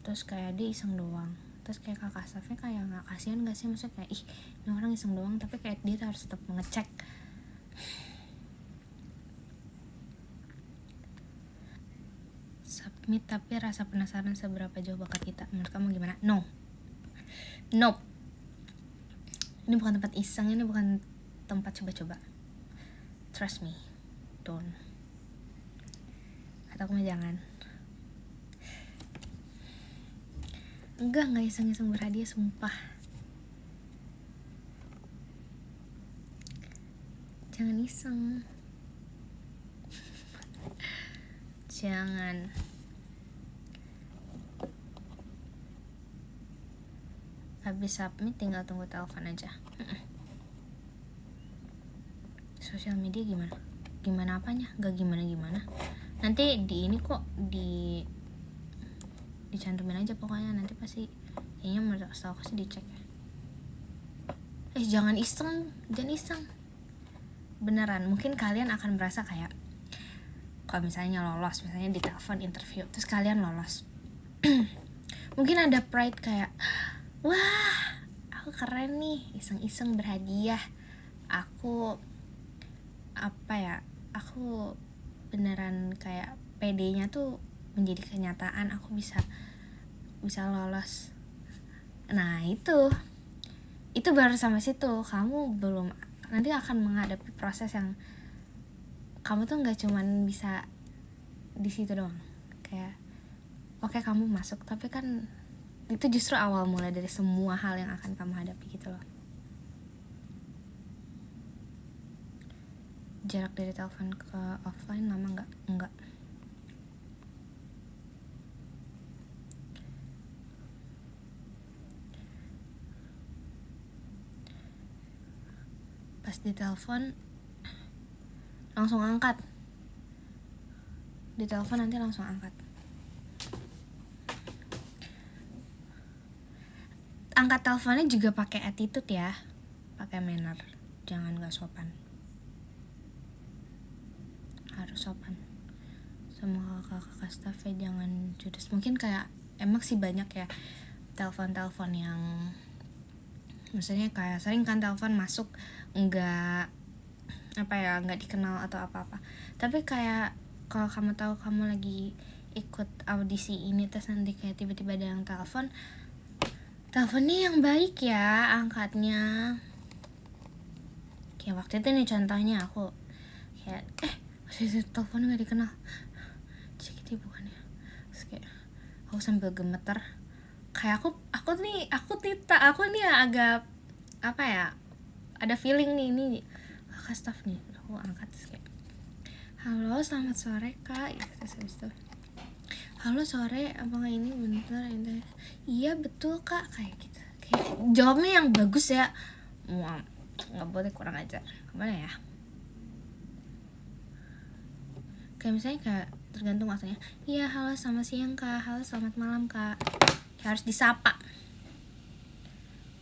terus kayak dia iseng doang, terus kayak kakak staffnya kayak nggak kasihan nggak sih? Maksudnya kayak ini orang iseng doang, tapi kayak dia harus tetap ngecek. Submit tapi rasa penasaran seberapa jauh bakat kita. Menurut kamu gimana? No. Nope. Ini bukan tempat iseng, ini bukan tempat coba-coba. Trust me. Don't. Kata aku mah jangan. Enggak iseng-iseng berhadiah, sumpah. Jangan iseng. Jangan. Habis submit tinggal tunggu telepon aja. Sosial media gimana? Gimana apanya? Gak gimana-gimana. Nanti di ini kok dicantumin aja pokoknya, nanti pasti kayaknya menurut aku sih dicek. Jangan iseng. Beneran, mungkin kalian akan merasa kayak kalau misalnya lolos, misalnya di telepon interview terus kalian lolos. Mungkin ada pride kayak, wah aku keren nih, iseng-iseng berhadiah. Aku beneran kayak PD-nya tuh menjadi kenyataan, aku bisa lolos. Nah itu baru sampai situ. Kamu belum, nanti akan menghadapi proses yang kamu tuh nggak cuman bisa di situ doang. Kayak oke, kamu masuk, tapi kan itu justru awal mulai dari semua hal yang akan kamu hadapi gitu loh. Jarak dari telepon ke offline lama enggak. Pas di telepon langsung angkat. Di telepon nanti langsung angkat. Angkat teleponnya juga pakai attitude ya, pakai manner, jangan nggak sopan. Harus sopan. Sama kakak staffnya jangan judes. Mungkin kayak emang sih banyak ya telepon yang maksudnya kayak sering kan telepon masuk nggak dikenal atau apa-apa. Tapi kayak kalau kamu tahu kamu lagi ikut audisi ini, terus nanti kayak tiba-tiba ada yang teleponnya yang baik ya angkatnya. Kayak waktu itu nih contohnya, aku kayak teleponnya nggak dikenal, cekiti bukannya. Terus kayak aku sambil gemeter, kayak aku nih agak ada feeling nih kakak staff nih. Aku angkat terus kayak, halo selamat sore kak, terus habis itu, halo sore, apakah ini bentar ini? Iya betul kak, kayak gitu. Kayak jawabnya yang bagus ya. Wah, nggak boleh kurang ajar. Gimana ya? Kayak misalnya kayak tergantung waktunya. Iya halo selamat siang kak, halo selamat malam kak. Kayak harus disapa,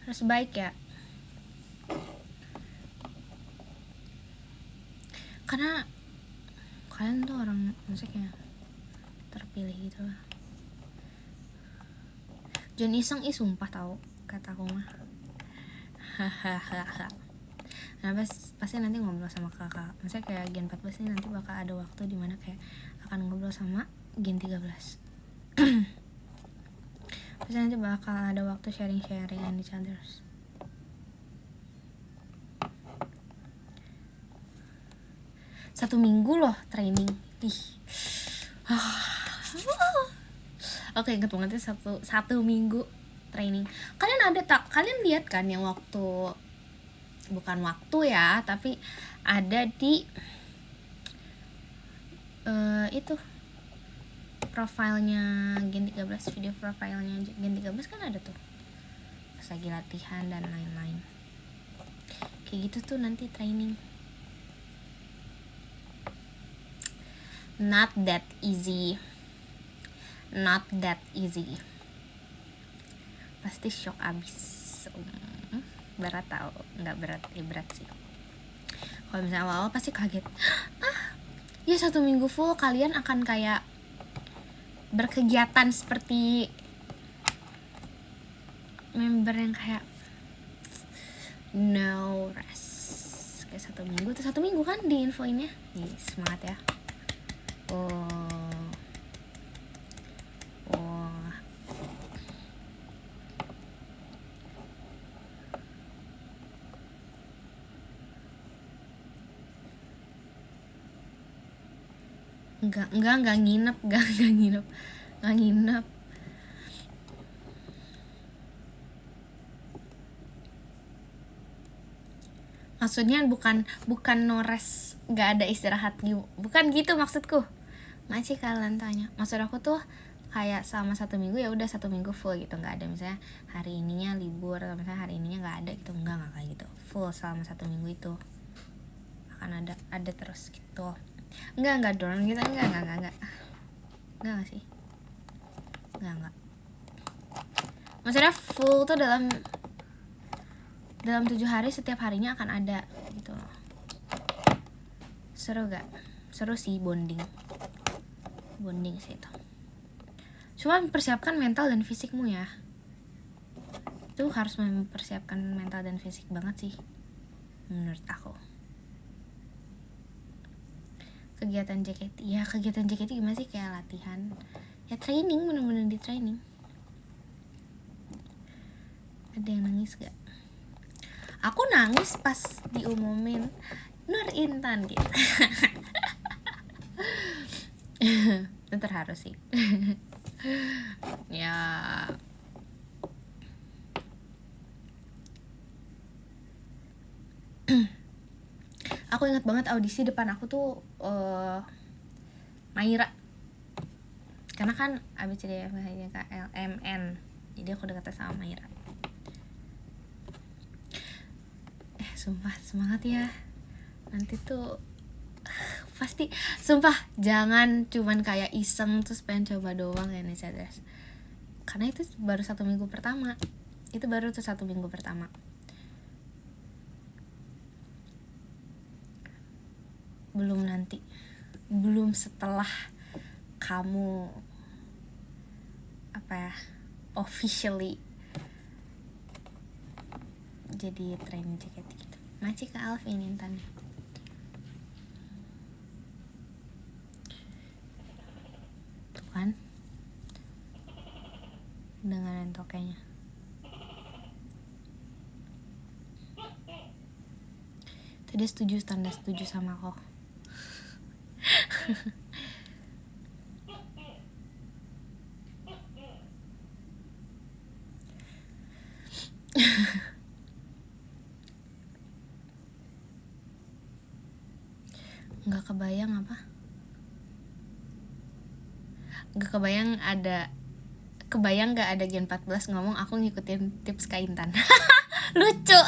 harus baik ya. Karena kalian tuh orang maksudnya terpilih gitu lah. Jangan iseng, sumpah tahu kata aku mah. Hahaha. Nah pasti nanti ngobrol sama kakak. Maksudnya kayak Gen 14 ini nanti bakal ada waktu dimana kayak akan ngobrol sama Gen 13. Pasti nanti bakal ada waktu sharing and each others. Satu minggu loh training. Oke, inget banget ya, satu minggu training. Kalian lihat kan yang bukan waktu ya, tapi ada di itu profilnya Gen 13, video profilnya Gen 13 kan ada tuh pas lagi latihan dan lain-lain. Kayak gitu tuh nanti training. Not that easy. Pasti shock abis. Berat tau, nggak berat, berat sih. Kalau misalnya awal-awal pasti kaget. Ya 1 minggu full kalian akan kayak berkegiatan seperti member yang kayak no rest. Kayak 1 minggu tuh 1 minggu kan di infoinnya. Semangat ya. Enggak nginep. Maksudnya bukan no rest, nggak ada istirahat gitu, bukan gitu maksudku. Masih kalian tanya, maksud aku tuh kayak selama 1 minggu ya udah 1 minggu full gitu, nggak ada misalnya hari ininya libur atau misalnya hari ininya nggak ada gitu, nggak kayak gitu. Full selama 1 minggu itu akan ada terus gitu. Enggak dorong gitu, enggak sih, enggak. Maksudnya full tuh dalam 7 hari setiap harinya akan ada gitu loh. Seru gak? Seru sih, bonding sih itu. Cuma mempersiapkan mental dan fisikmu ya. Itu harus mempersiapkan mental dan fisik banget sih menurut aku. Kegiatan JKT gimana sih? Kayak latihan ya, training, bener-bener di training. Ada yang nangis gak? Aku nangis pas diumumin Nur Intan gitu. Itu terharu sih. Ya aku ingat banget audisi depan aku tuh Maira, karena kan ABCDFGHIJK LMN, jadi aku dekatnya sama Maira. Sumpah semangat ya, nanti tuh pasti. Sumpah jangan cuman kayak iseng terus pengen coba doang ya nih, karena itu baru 1 minggu pertama. Belum setelah kamu officially jadi trainee JKT gitu. Masih ke Alvin Intan tuh kan, dengerin tokenya. Tadi tanda setuju sama aku. Nggak kebayang nggak ada Gen 14 ngomong aku ngikutin tips Kak Intan. Lucu.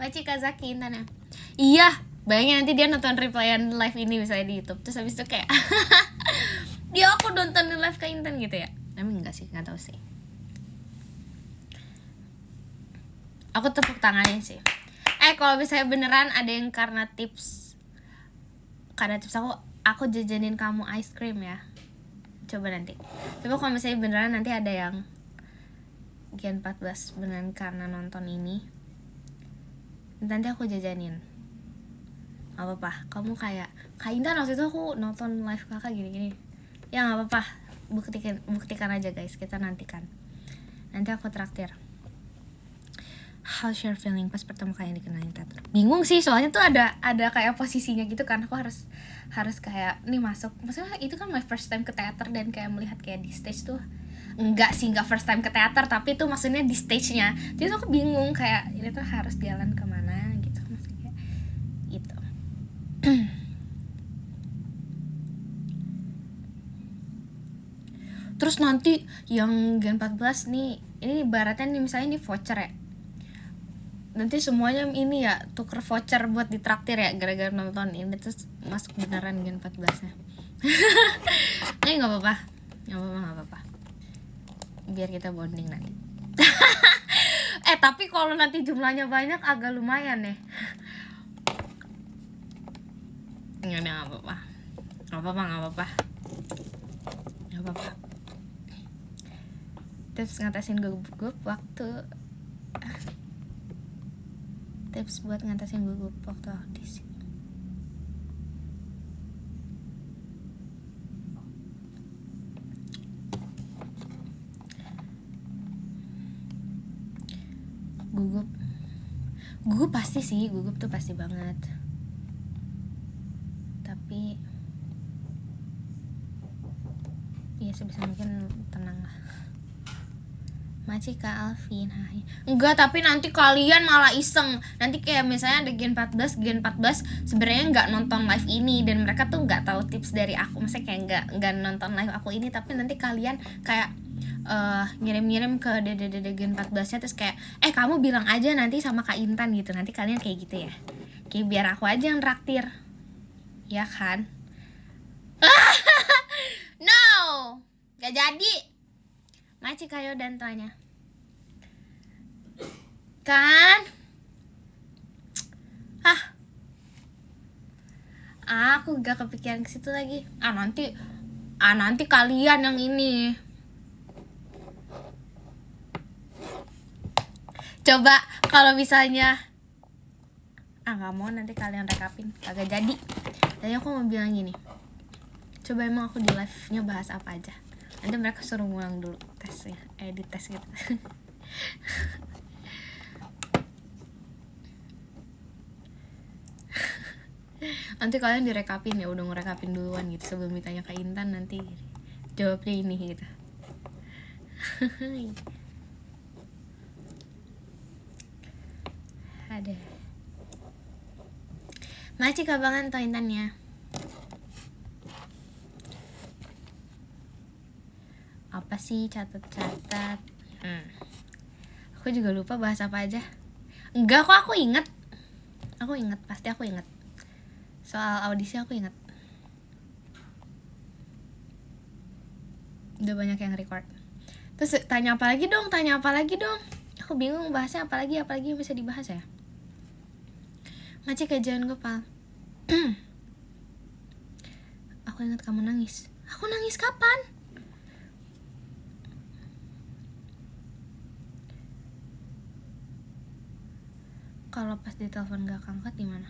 Maci Kazaki Intan ya. Iya, bayangin nanti dia nonton replyan live ini misalnya di YouTube, terus habis itu kayak dia aku nonton live Kak Intan gitu ya. Tapi enggak sih, nggak tahu sih. Aku tepuk tangannya sih. Kalau misalnya beneran ada yang karena tips aku jajanin kamu ice cream ya, coba nanti. Tapi kalau misalnya beneran nanti ada yang Gen 14 beneran karena nonton ini, nanti aku jajanin. Gak apa-apa, kamu kayak Kak Intan waktu itu aku nonton live kakak gini-gini. Ya gak apa-apa, buktikan aja guys, kita nantikan. Nanti aku traktir. How's your feeling pas pertama kali dikenalin teater? Bingung sih, soalnya tuh ada kayak posisinya gitu kan. Aku harus kayak nih masuk. Maksudnya itu kan my first time ke teater, dan kayak melihat kayak di stage tuh enggak first time ke teater, tapi itu maksudnya di stage-nya. Jadi tuh aku bingung kayak ini tuh harus jalan kemana gitu, maksudnya gitu. Terus nanti yang Gen 14 nih, ini ibaratnya nih misalnya ini voucher ya, nanti semuanya ini ya tuker voucher buat ditraktir ya gara-gara nonton ini, terus masuk beneran Gen 14 nya. Nggak apa-apa, nggak apa-apa, biar kita bonding nanti. Tapi kalau nanti jumlahnya banyak agak lumayan ya. Nggak apa-apa, tips ngatasin gugup waktu tips buat ngatasin gugup waktu audisi. Gugup pasti sih, gugup tuh pasti banget, tapi ya sebisa mungkin tenang lah. Maci Kak Alvin, hai. Enggak, tapi nanti kalian malah iseng. Nanti kayak misalnya ada Gen 14 sebenarnya nggak nonton live ini dan mereka tuh nggak tahu tips dari aku. Maksudnya kayak nggak nonton live aku ini, tapi nanti kalian kayak ngirim-ngirim ke dede Gen 14-nya terus kayak kamu bilang aja nanti sama Kak Intan gitu. Nanti kalian kayak gitu ya. Kayak biar aku aja yang traktir. Ya kan? No. Gak jadi. Maci kayo dan tanya. Kan? Aku gak kepikiran ke situ lagi. Nanti kalian yang ini. Coba kalau misalnya nggak mau nanti kalian rekapin, kagak jadi. Tadi aku mau bilang gini. Coba emang aku di live-nya bahas apa aja. Nanti mereka suruh ngulang dulu tesnya, edit tes gitu. Nanti kalian direkapin ya, udah ngerekapin duluan gitu sebelum ditanya ke Intan nanti jawabnya ini gitu. Ada. Masih kabangan to Intannya. Apa sih catat-catat? Aku juga lupa bahas apa aja. Enggak kok, aku inget, pasti aku inget. Soal audisi aku inget. Udah banyak yang record. Terus tanya apa lagi dong? Aku bingung bahasnya apa lagi yang bisa dibahas ya. Maci kajian gue pal. Aku ingat kamu nangis. Aku nangis kapan? Kalau pas ditelepon gak angkat gimana?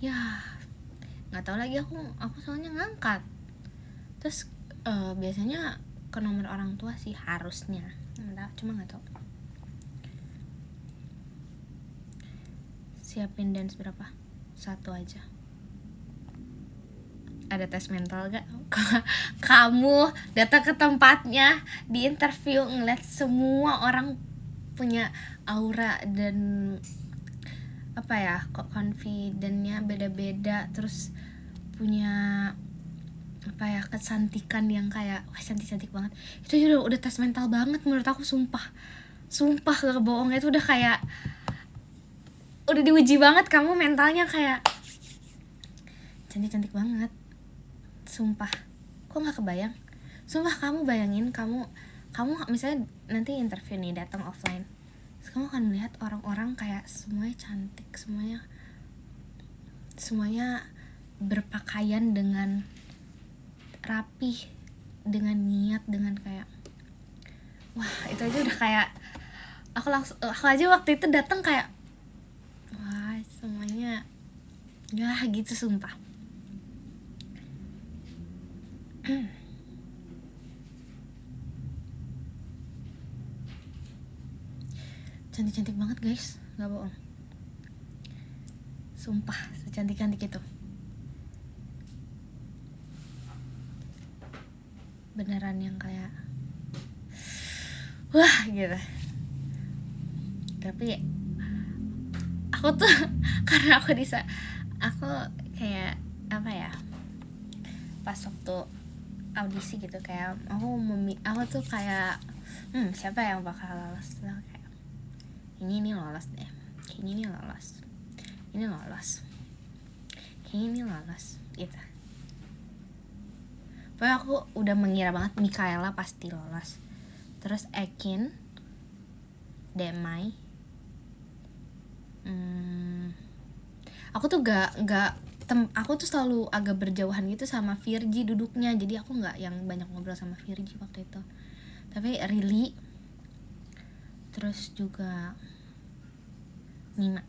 Ya, nggak tahu lagi aku soalnya ngangkat. Terus biasanya ke nomor orang tua sih harusnya. Cuma nggak tahu. Siapin dance berapa? 1 aja. Ada tes mental gak? Kamu datang ke tempatnya, di interview ngeliat semua orang punya aura dan apa ya, kok confident-nya beda-beda, terus punya apa ya, kecantikan yang kayak wah cantik banget. Itu udah tes mental banget menurut aku, sumpah gak bohong. Itu udah kayak udah diuji banget kamu mentalnya, kayak cantik banget. Sumpah, kok nggak kebayang? Sumpah, kamu bayangin kamu misalnya nanti interview nih, datang offline, terus kamu akan melihat orang-orang kayak semuanya cantik, semuanya berpakaian dengan rapih, dengan niat, dengan kayak wah, itu aja udah kayak aku aja waktu itu datang kayak wah, semuanya ya gitu, sumpah. Cantik banget guys, nggak bohong, sumpah secantik itu, beneran yang kayak wah gitu. Tapi aku tuh karena aku kayak apa ya, pas waktu audisi gitu, kayak aku tuh kayak siapa yang bakal lolos, kayak ini lolos deh, ini lolos, ini lolos, ini lolos gitu. Pokoknya aku udah mengira banget Mikaela pasti lolos, terus Ekin, Demai, aku tuh aku tuh selalu agak berjauhan gitu sama Virgi duduknya, jadi aku nggak yang banyak ngobrol sama Virgi waktu itu. Tapi Rili, terus juga Nina.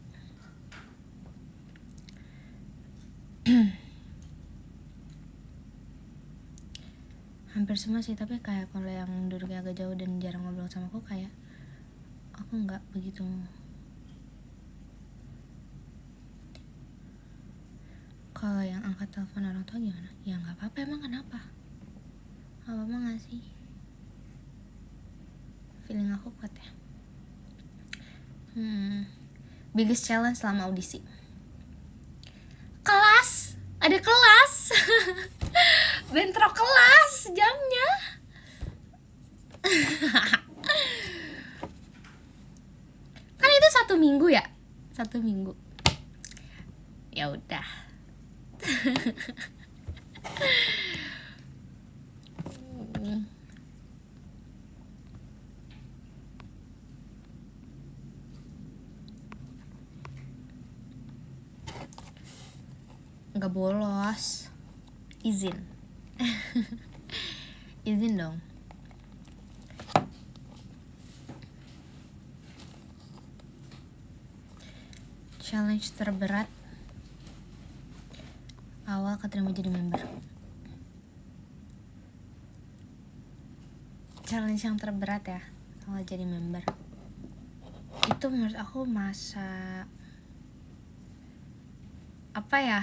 Hampir semua sih, tapi kayak kalau yang duduknya agak jauh dan jarang ngobrol sama aku, kayak aku nggak begitu. Kalau yang angkat telepon orang tua gimana? Ya nggak apa-apa, emang kenapa? Nggak apa-apa nggak sih? Feeling aku kuat ya. Biggest challenge selama audisi. Kelas, ada kelas. Bentrok kelas jamnya. Kan itu 1 minggu ya, 1 minggu. Ya udah. Nggak bolos, izin. Izin dong. Challenge terberat awal keterima jadi member. Challenge yang terberat ya awal jadi member, itu menurut aku masa apa ya,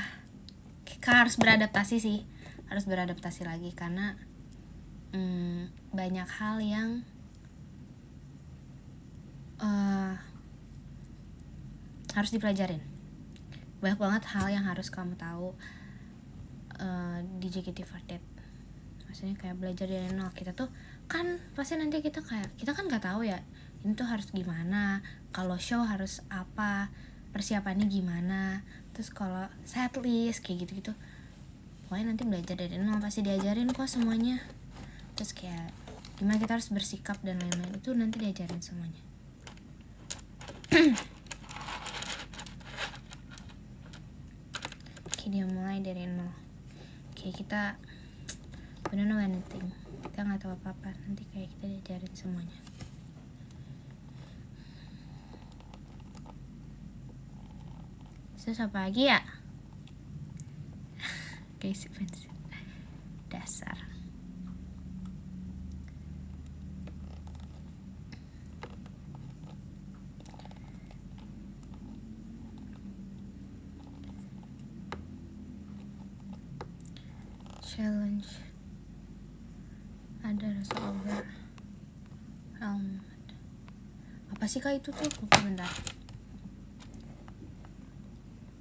harus beradaptasi sih, harus beradaptasi lagi karena banyak hal yang harus dipelajarin. Banyak banget hal yang harus kamu tahu di JKT48. Maksudnya kayak belajar dari nol. Kita tuh kan pasti nanti kita kan nggak tahu ya ini tuh harus gimana, kalau show harus apa, persiapannya gimana, terus kalau setlist kayak gitu-gitu. Pokoknya nanti belajar dari nol, pasti diajarin kok semuanya. Terus kayak gimana kita harus bersikap dan lain-lain, itu nanti diajarin semuanya. Oke, dia mulai dari nol. Kayak kita we don't know anything, kita nggak tahu apa-apa, nanti kayak kita diajarin semuanya. Terus apa lagi ya? Guys, dasar. Challenge ada rasa overwhelmed. Apa sih kak itu tuh? Lupa bentar.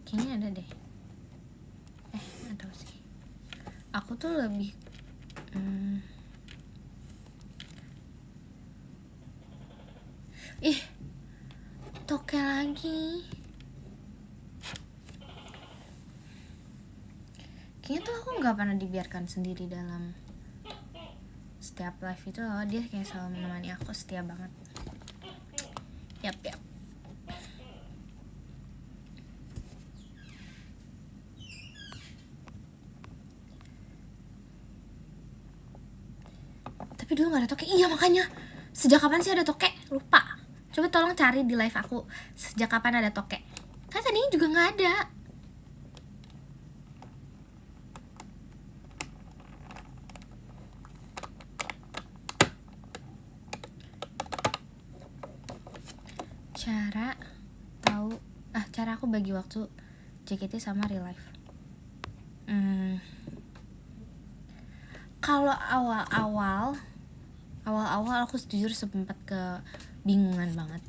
Kayaknya ada deh. Nggak tahu sih. Aku tuh lebih toke lagi. Kayaknya tuh aku nggak pernah dibiarkan sendiri dalam setiap live itu loh. Dia kayak selalu menemani aku, setia banget. Yap. Tapi dulu nggak ada toke. Iya makanya, sejak kapan sih ada toke? Lupa. Coba tolong cari di live aku, sejak kapan ada toke. Kan tadinya juga nggak ada. Cara aku bagi waktu JKT sama real life. Kalau awal aku jujur sempat kebingungan banget.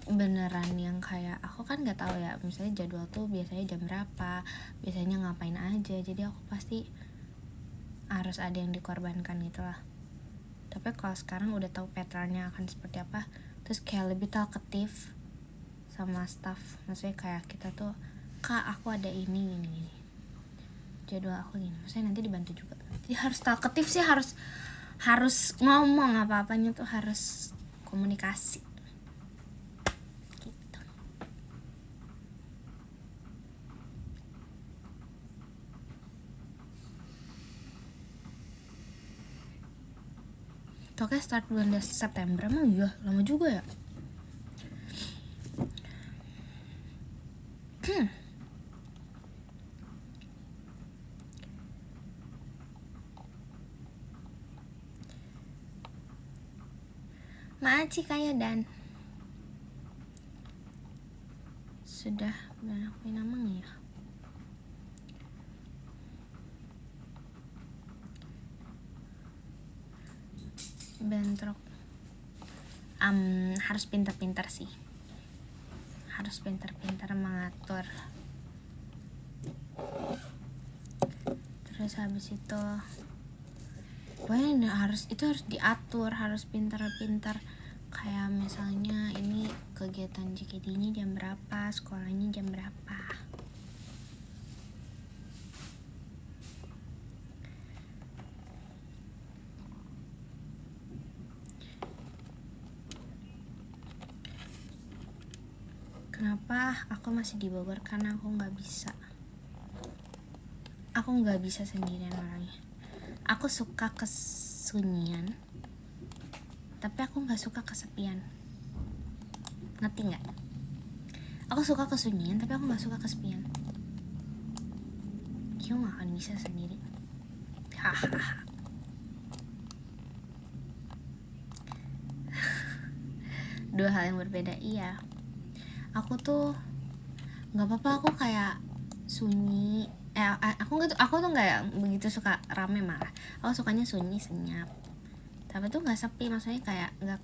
Beneran yang kayak aku kan nggak tahu ya, misalnya jadwal tuh biasanya jam berapa, biasanya ngapain aja. Jadi aku pasti harus ada yang dikorbankan gitu lah. Tapi kalau sekarang udah tahu patternnya akan seperti apa, terus kayak lebih talkative sama staff. Maksudnya kayak kita tuh, kak aku ada ini jadwal aku gini, maksudnya nanti dibantu juga. Jadi harus talkative sih, harus ngomong apa-apanya tuh harus komunikasi gitu. Toknya start bulan September, emang iya lama juga ya. Maaci kaya dan sudah ngelakuin namang ya. Bentrok. Harus pintar-pintar sih. Harus pintar-pintar mengatur. Terus habis itu pokoknya harus diatur, harus pintar-pintar. Kayak misalnya ini kegiatan JKT-nya jam berapa, sekolahnya jam berapa. Kenapa aku masih di Bogor? Karena aku nggak bisa sendirian orangnya. Aku suka kesunyian, tapi aku nggak suka kesepian. Ngerti nggak? Aku suka kesunyian, tapi aku nggak suka kesepian. Aku nggak akan bisa sendiri. Hahaha. Dua hal yang berbeda, iya. Aku tuh nggak apa-apa, aku kayak sunyi. Aku tuh nggak begitu suka rame, malah aku sukanya sunyi, senyap. Tapi tuh nggak sepi, maksudnya kayak nggak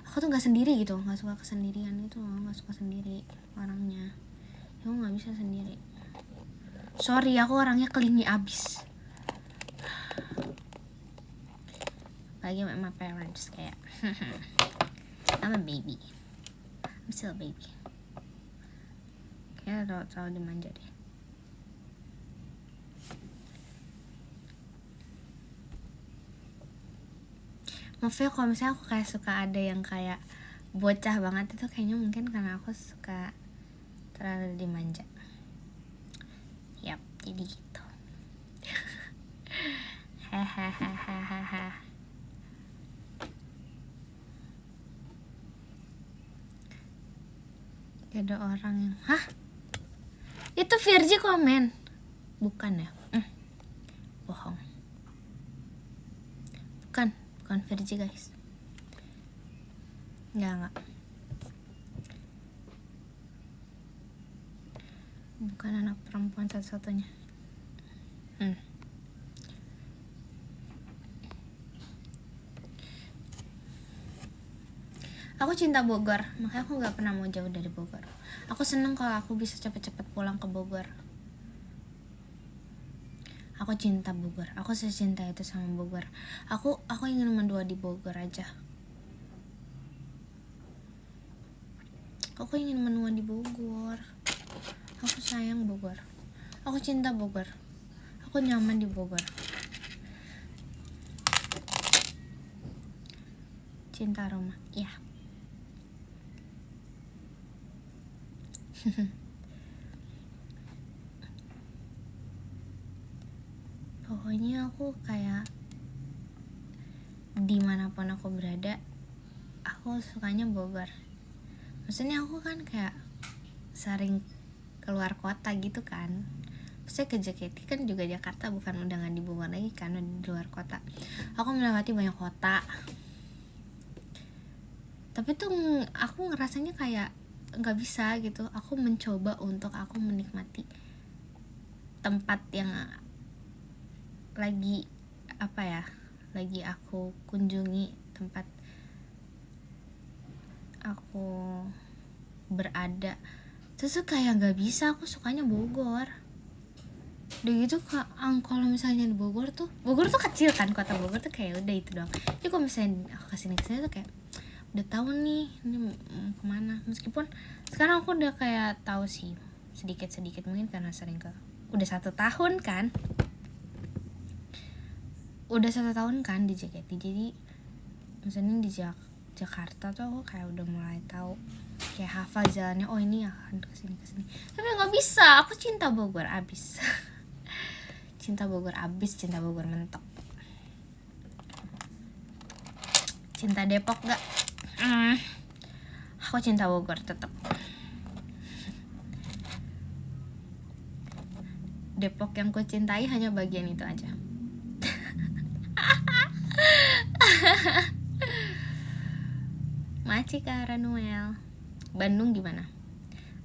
aku tuh nggak sendiri gitu, nggak suka kesendirian gitu, nggak suka sendiri orangnya. Aku nggak bisa sendiri. Sorry, aku orangnya kelingi abis. Apalagi sama parents kayak I'm a baby. I'm still a baby. Kayaknya terlalu dimanja deh. Maksudnya kalau misalnya aku kayak suka ada yang kayak bocah banget, itu kayaknya mungkin karena aku suka terlalu dimanja. Yap, jadi gitu. Hahaha. Ada orang yang, hah? Itu Virgi komen? Bukan ya? Bohong. Bukan Virgi guys. Enggak. Bukan anak perempuan satu-satunya. Aku cinta Bogor, makanya aku gak pernah mau jauh dari Bogor. Aku seneng kalau aku bisa cepet-cepet pulang ke Bogor. Aku cinta Bogor, aku secinta itu sama Bogor. Aku ingin mendua di Bogor aja. Aku ingin menua di Bogor. Aku sayang Bogor. Aku cinta Bogor. Aku nyaman di Bogor. Cinta rumah, ya. Pokoknya aku kayak dimanapun aku berada, aku sukanya Bogor. Maksudnya aku kan kayak sering keluar kota gitu kan. Maksudnya ke JKT kan juga Jakarta, bukan udah gak di Bogor lagi kan, udah di luar kota. Aku melewati banyak kota, tapi tuh aku ngerasanya kayak gak bisa gitu. Aku mencoba untuk aku menikmati tempat yang lagi aku kunjungi, tempat aku berada. Terus kayak gak bisa, aku sukanya Bogor. Udah gitu kalau misalnya di Bogor tuh kecil kan, kota Bogor tuh kayak udah itu doang. Jadi kalau misalnya aku kesini tuh kayak udah tahu nih ini mau kemana. Meskipun sekarang aku udah kayak tahu sih sedikit mungkin karena sering udah 1 tahun kan di JKT. Jadi misalnya di Jakarta tuh aku kayak udah mulai tahu, kayak hafal jalannya, oh ini akan kesini. Tapi nggak bisa, aku cinta Bogor abis. Cinta Bogor mentok. Cinta Depok gak? Aku cinta Bogor tetap. Depok yang ku cintai hanya bagian itu aja. Macika Ranuel. Bandung gimana?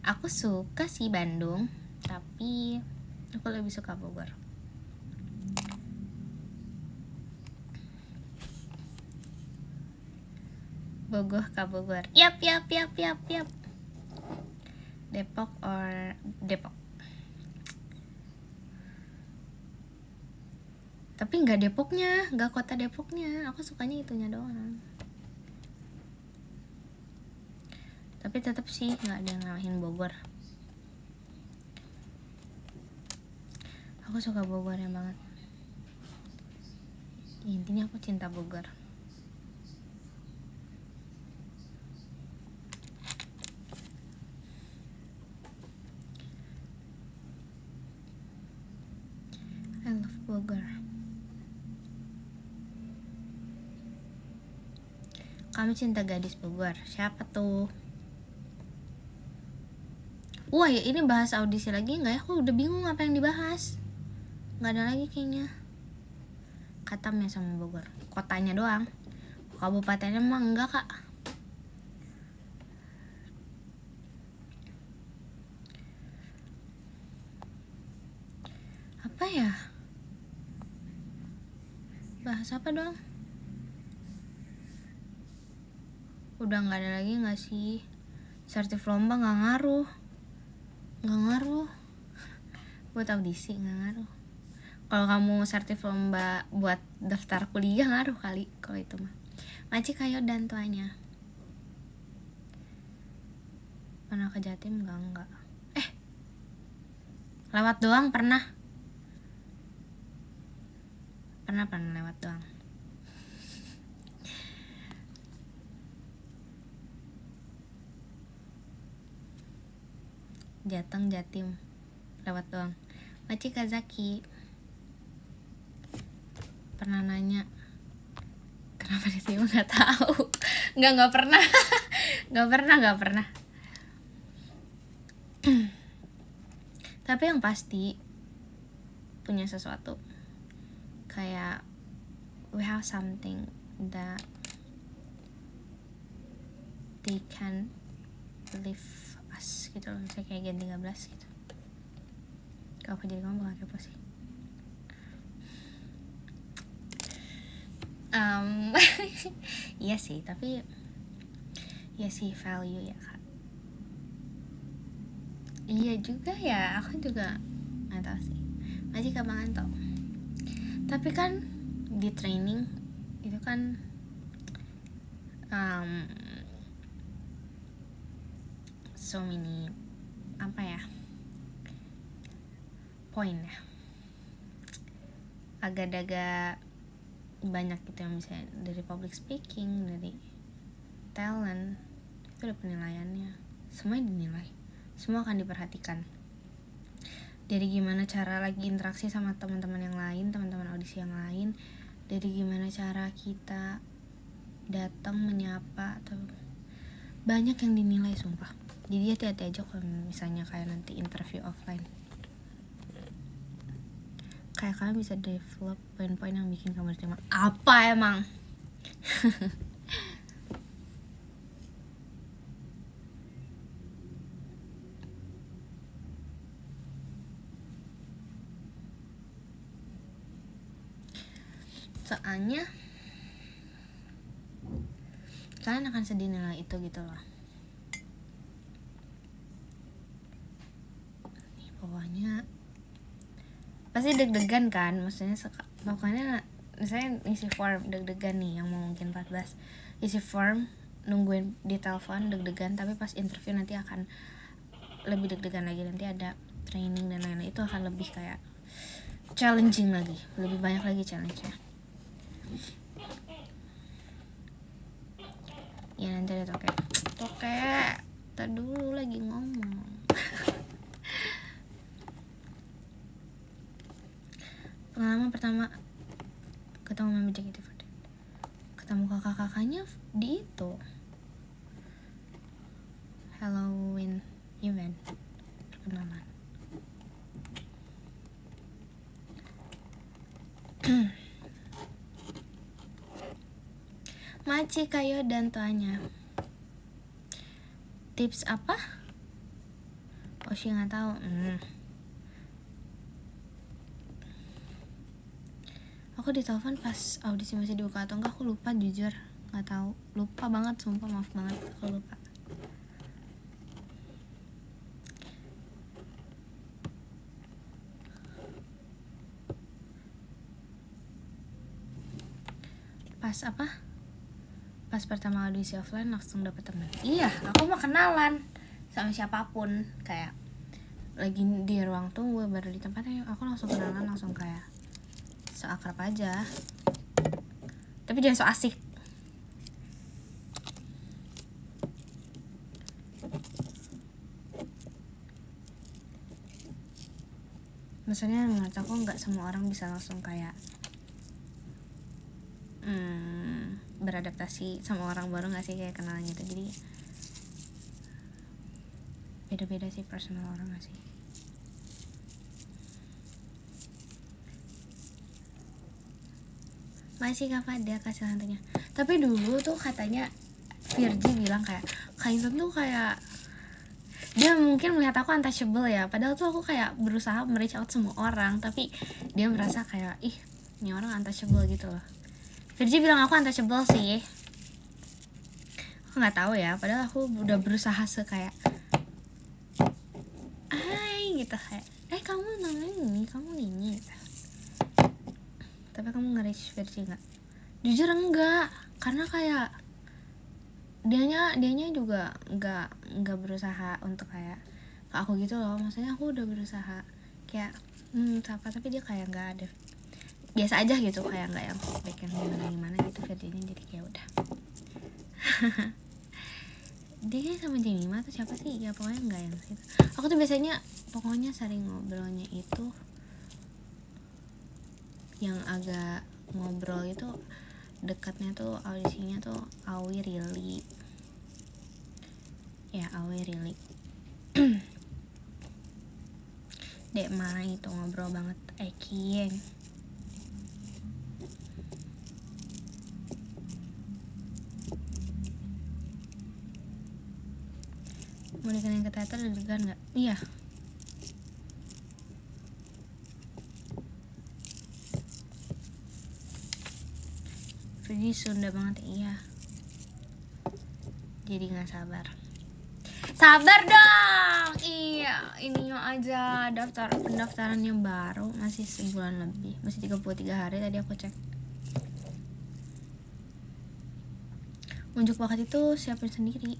Aku suka sih Bandung, tapi aku lebih suka Bogor. Bogor ke Bogor. Yap. Depok or Depok. Tapi nggak Depoknya, nggak kota Depoknya. Aku sukanya itunya doang. Tapi tetap sih nggak ada yang ngalahin Bogor. Aku suka Bogor ya banget. Intinya aku cinta Bogor. I love Bogor. Kamu cinta gadis Bogor. Siapa tuh? Wah ya, ini bahas audisi lagi nggak ya? Aku udah bingung apa yang dibahas. Nggak ada lagi kayaknya. Katam ya sama Bogor. Kotanya doang. Kabupatennya mah enggak kak. Apa ya? Bahas apa dong? Udah nggak ada lagi nggak sih? Sertif lomba nggak ngaruh. Buat audisi nggak ngaruh. Kalau kamu sertif lomba buat daftar kuliah ngaruh kali kalau itu mah. Macik ayo dan tuanya. Pernah ke Jatim enggak? Lewat doang pernah lewat doang. Jatim lewat doang. Macik Kazaki pernah nanya kenapa diterima, nggak tahu. nggak pernah. nggak pernah. Tapi yang pasti punya sesuatu, kayak we have something that they can believe us gitu loh. Misalnya kayak Gen 13 gitu. Kalau aku jadi kamu bakal kepo sih. Iya sih, tapi ya sih value ya kak. Iya juga ya, aku juga nggak tahu sih. Masih kabangan tau. Tapi kan di training itu kan so many poin ya. Agak-agak banyak gitu yang misalnya dari public speaking, dari talent, itu ada penilaiannya. Semuanya dinilai, semua akan diperhatikan. Dari gimana cara lagi interaksi sama teman-teman yang lain, teman-teman audisi yang lain, dari gimana cara kita datang menyapa, atau banyak yang dinilai sumpah. Jadi hati-hati aja kalau misalnya kayak nanti interview offline. Kayak kalian bisa develop poin-poin yang bikin kamu diterima. Apa emang? Soalnya kalian akan sedih nilai itu gitu loh. Nih bawahnya pasti deg-degan kan, maksudnya pokoknya misalnya isi form deg-degan nih yang mau mungkin 14, isi form nungguin di telepon deg-degan, tapi pas interview nanti akan lebih deg-degan lagi, nanti ada training dan lain-lain, itu akan lebih kayak challenging lagi, lebih banyak lagi challenge-nya. Ya nanti ada toke tak dulu lagi ngomong. Pengalaman pertama ketemu member JKT48, ketemu kakak-kakaknya di itu Halloween event perkenalan. Maci, Kayo, dan Tuanya. Tips apa? Oshi nggak tahu. Aku ditelepon pas audisi masih dibuka atau enggak, aku lupa, jujur nggak tahu, lupa banget, sumpah maaf banget, aku lupa. Pas apa? Pas pertama audisi offline langsung dapet teman. Iya, aku mau kenalan sama siapapun, kayak lagi di ruang tunggu baru di tempatnya, aku langsung kenalan, langsung kayak so akrab aja, tapi jangan so asik. Maksudnya menurut aku nggak semua orang bisa langsung kayak beradaptasi sama orang baru, nggak sih, kayak kenalan gitu. Jadi beda-beda sih personal orang, nggak sih. Masih Kak Fadel kasih hantunya. Tapi dulu tuh katanya Virgi bilang kayak Kak Intan tuh kayak dia mungkin melihat aku untouchable ya, padahal tuh aku kayak berusaha reach out semua orang, tapi dia merasa kayak ih ini orang untouchable gitu loh. Virgi bilang aku untouchable sih, aku nggak tahu ya, padahal aku udah berusaha kayak hai gitu, kayak kamu namanya ini, kamu ini gitu. Tapi kamu nge-reach Virgi nggak? Jujur enggak, karena kayak dianya juga nggak berusaha untuk kayak ke aku gitu loh. Maksudnya aku udah berusaha kayak apa, tapi dia kayak nggak ada, biasa aja gitu, kayak nggak yang feedback yang gimana gitu Virginya. Jadi kayak udah dia kayak sama Jemima atau siapa sih ya, pokoknya nggak yang situ. Aku tuh biasanya pokoknya sering ngobrolnya itu yang agak ngobrol itu dekatnya tuh audisinya tuh Awi Really ya, Awi Really Dek Mai itu ngobrol banget. Kieng mau dikenain ke teater deg-degan nggak? Iya, Virgi Sunda banget. Iya, jadi nggak sabar dong. Iya, ininya aja pendaftarannya baru masih sebulan lebih, masih 33 hari tadi aku cek. Unjuk bakat itu siapin sendiri,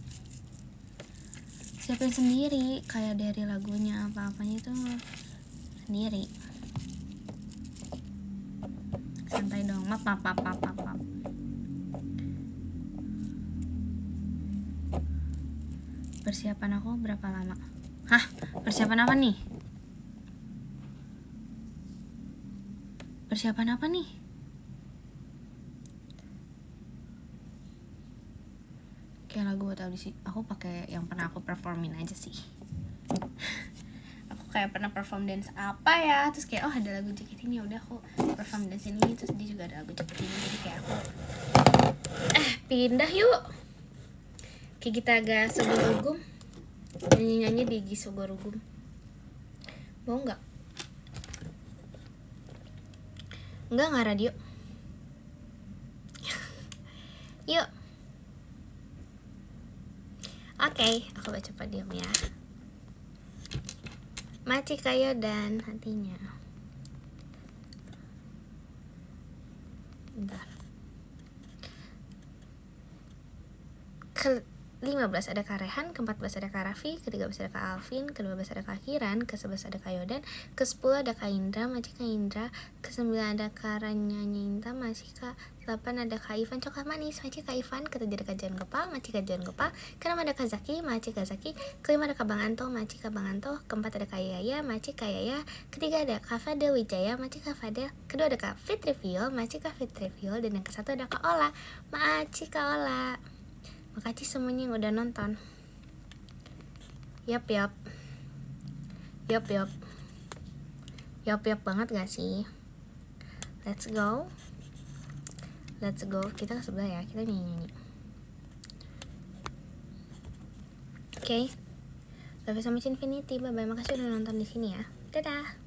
kayak dari lagunya apa-apanya itu sendiri. Santai dong, maaf. Persiapan aku berapa lama? Hah? Persiapan apa nih? Kayak lagu buat audisi, aku pakai yang pernah aku performin aja sih. Aku kayak pernah perform dance apa ya, terus kayak ada lagu JKT ini, udah aku perform dance ini, terus dia juga ada lagu JKT ini, jadi kayak aku pindah yuk kayak kita agak Sogorugum, nyanyi di Gisogorugum. Mau nggak radio yuk. Oke, aku baca podium ya. Maci, Kayo, dan hatinya. ke-15 ada Kak Rehan, ke-14 ada Kak Raffi, ke-13 ada Kak Alvin, ke-12 ada Kak Kiran, ke-11 ada Kak Yodan, ke-10 ada Kak Indra, masih Kak Indra, ke-9 ada Kak Ranyanya Inta, masih Kak 8 ada Kak Ivan Coklat Manis, masih Kak Ivan, ke-7 ada Kak Jan Gepa, masih Kak Jan Gepa, ke-6 ada Kak Zaki, masih Kak Zaki, ke-5 ada Kak Bang Anto, masih Kak Bang Anto, ke-4 ada Kak Yaya, masih Kak Yaya, ke-3 ada Kak Fadel Wijaya, masih Kak Fadel, ke-2 ada Kak Fitri Viol, masih Kak Fitri Viol, dan yang ke-1 ada Kak Ola, masih Kak Ola. Makasih semuanya yang udah nonton. Yap banget gak sih? Let's go. Kita ke sebelah ya, kita nyanyi. Oke. Love you so much infinity. Bye bye. Makasih udah nonton di sini ya. Dadah.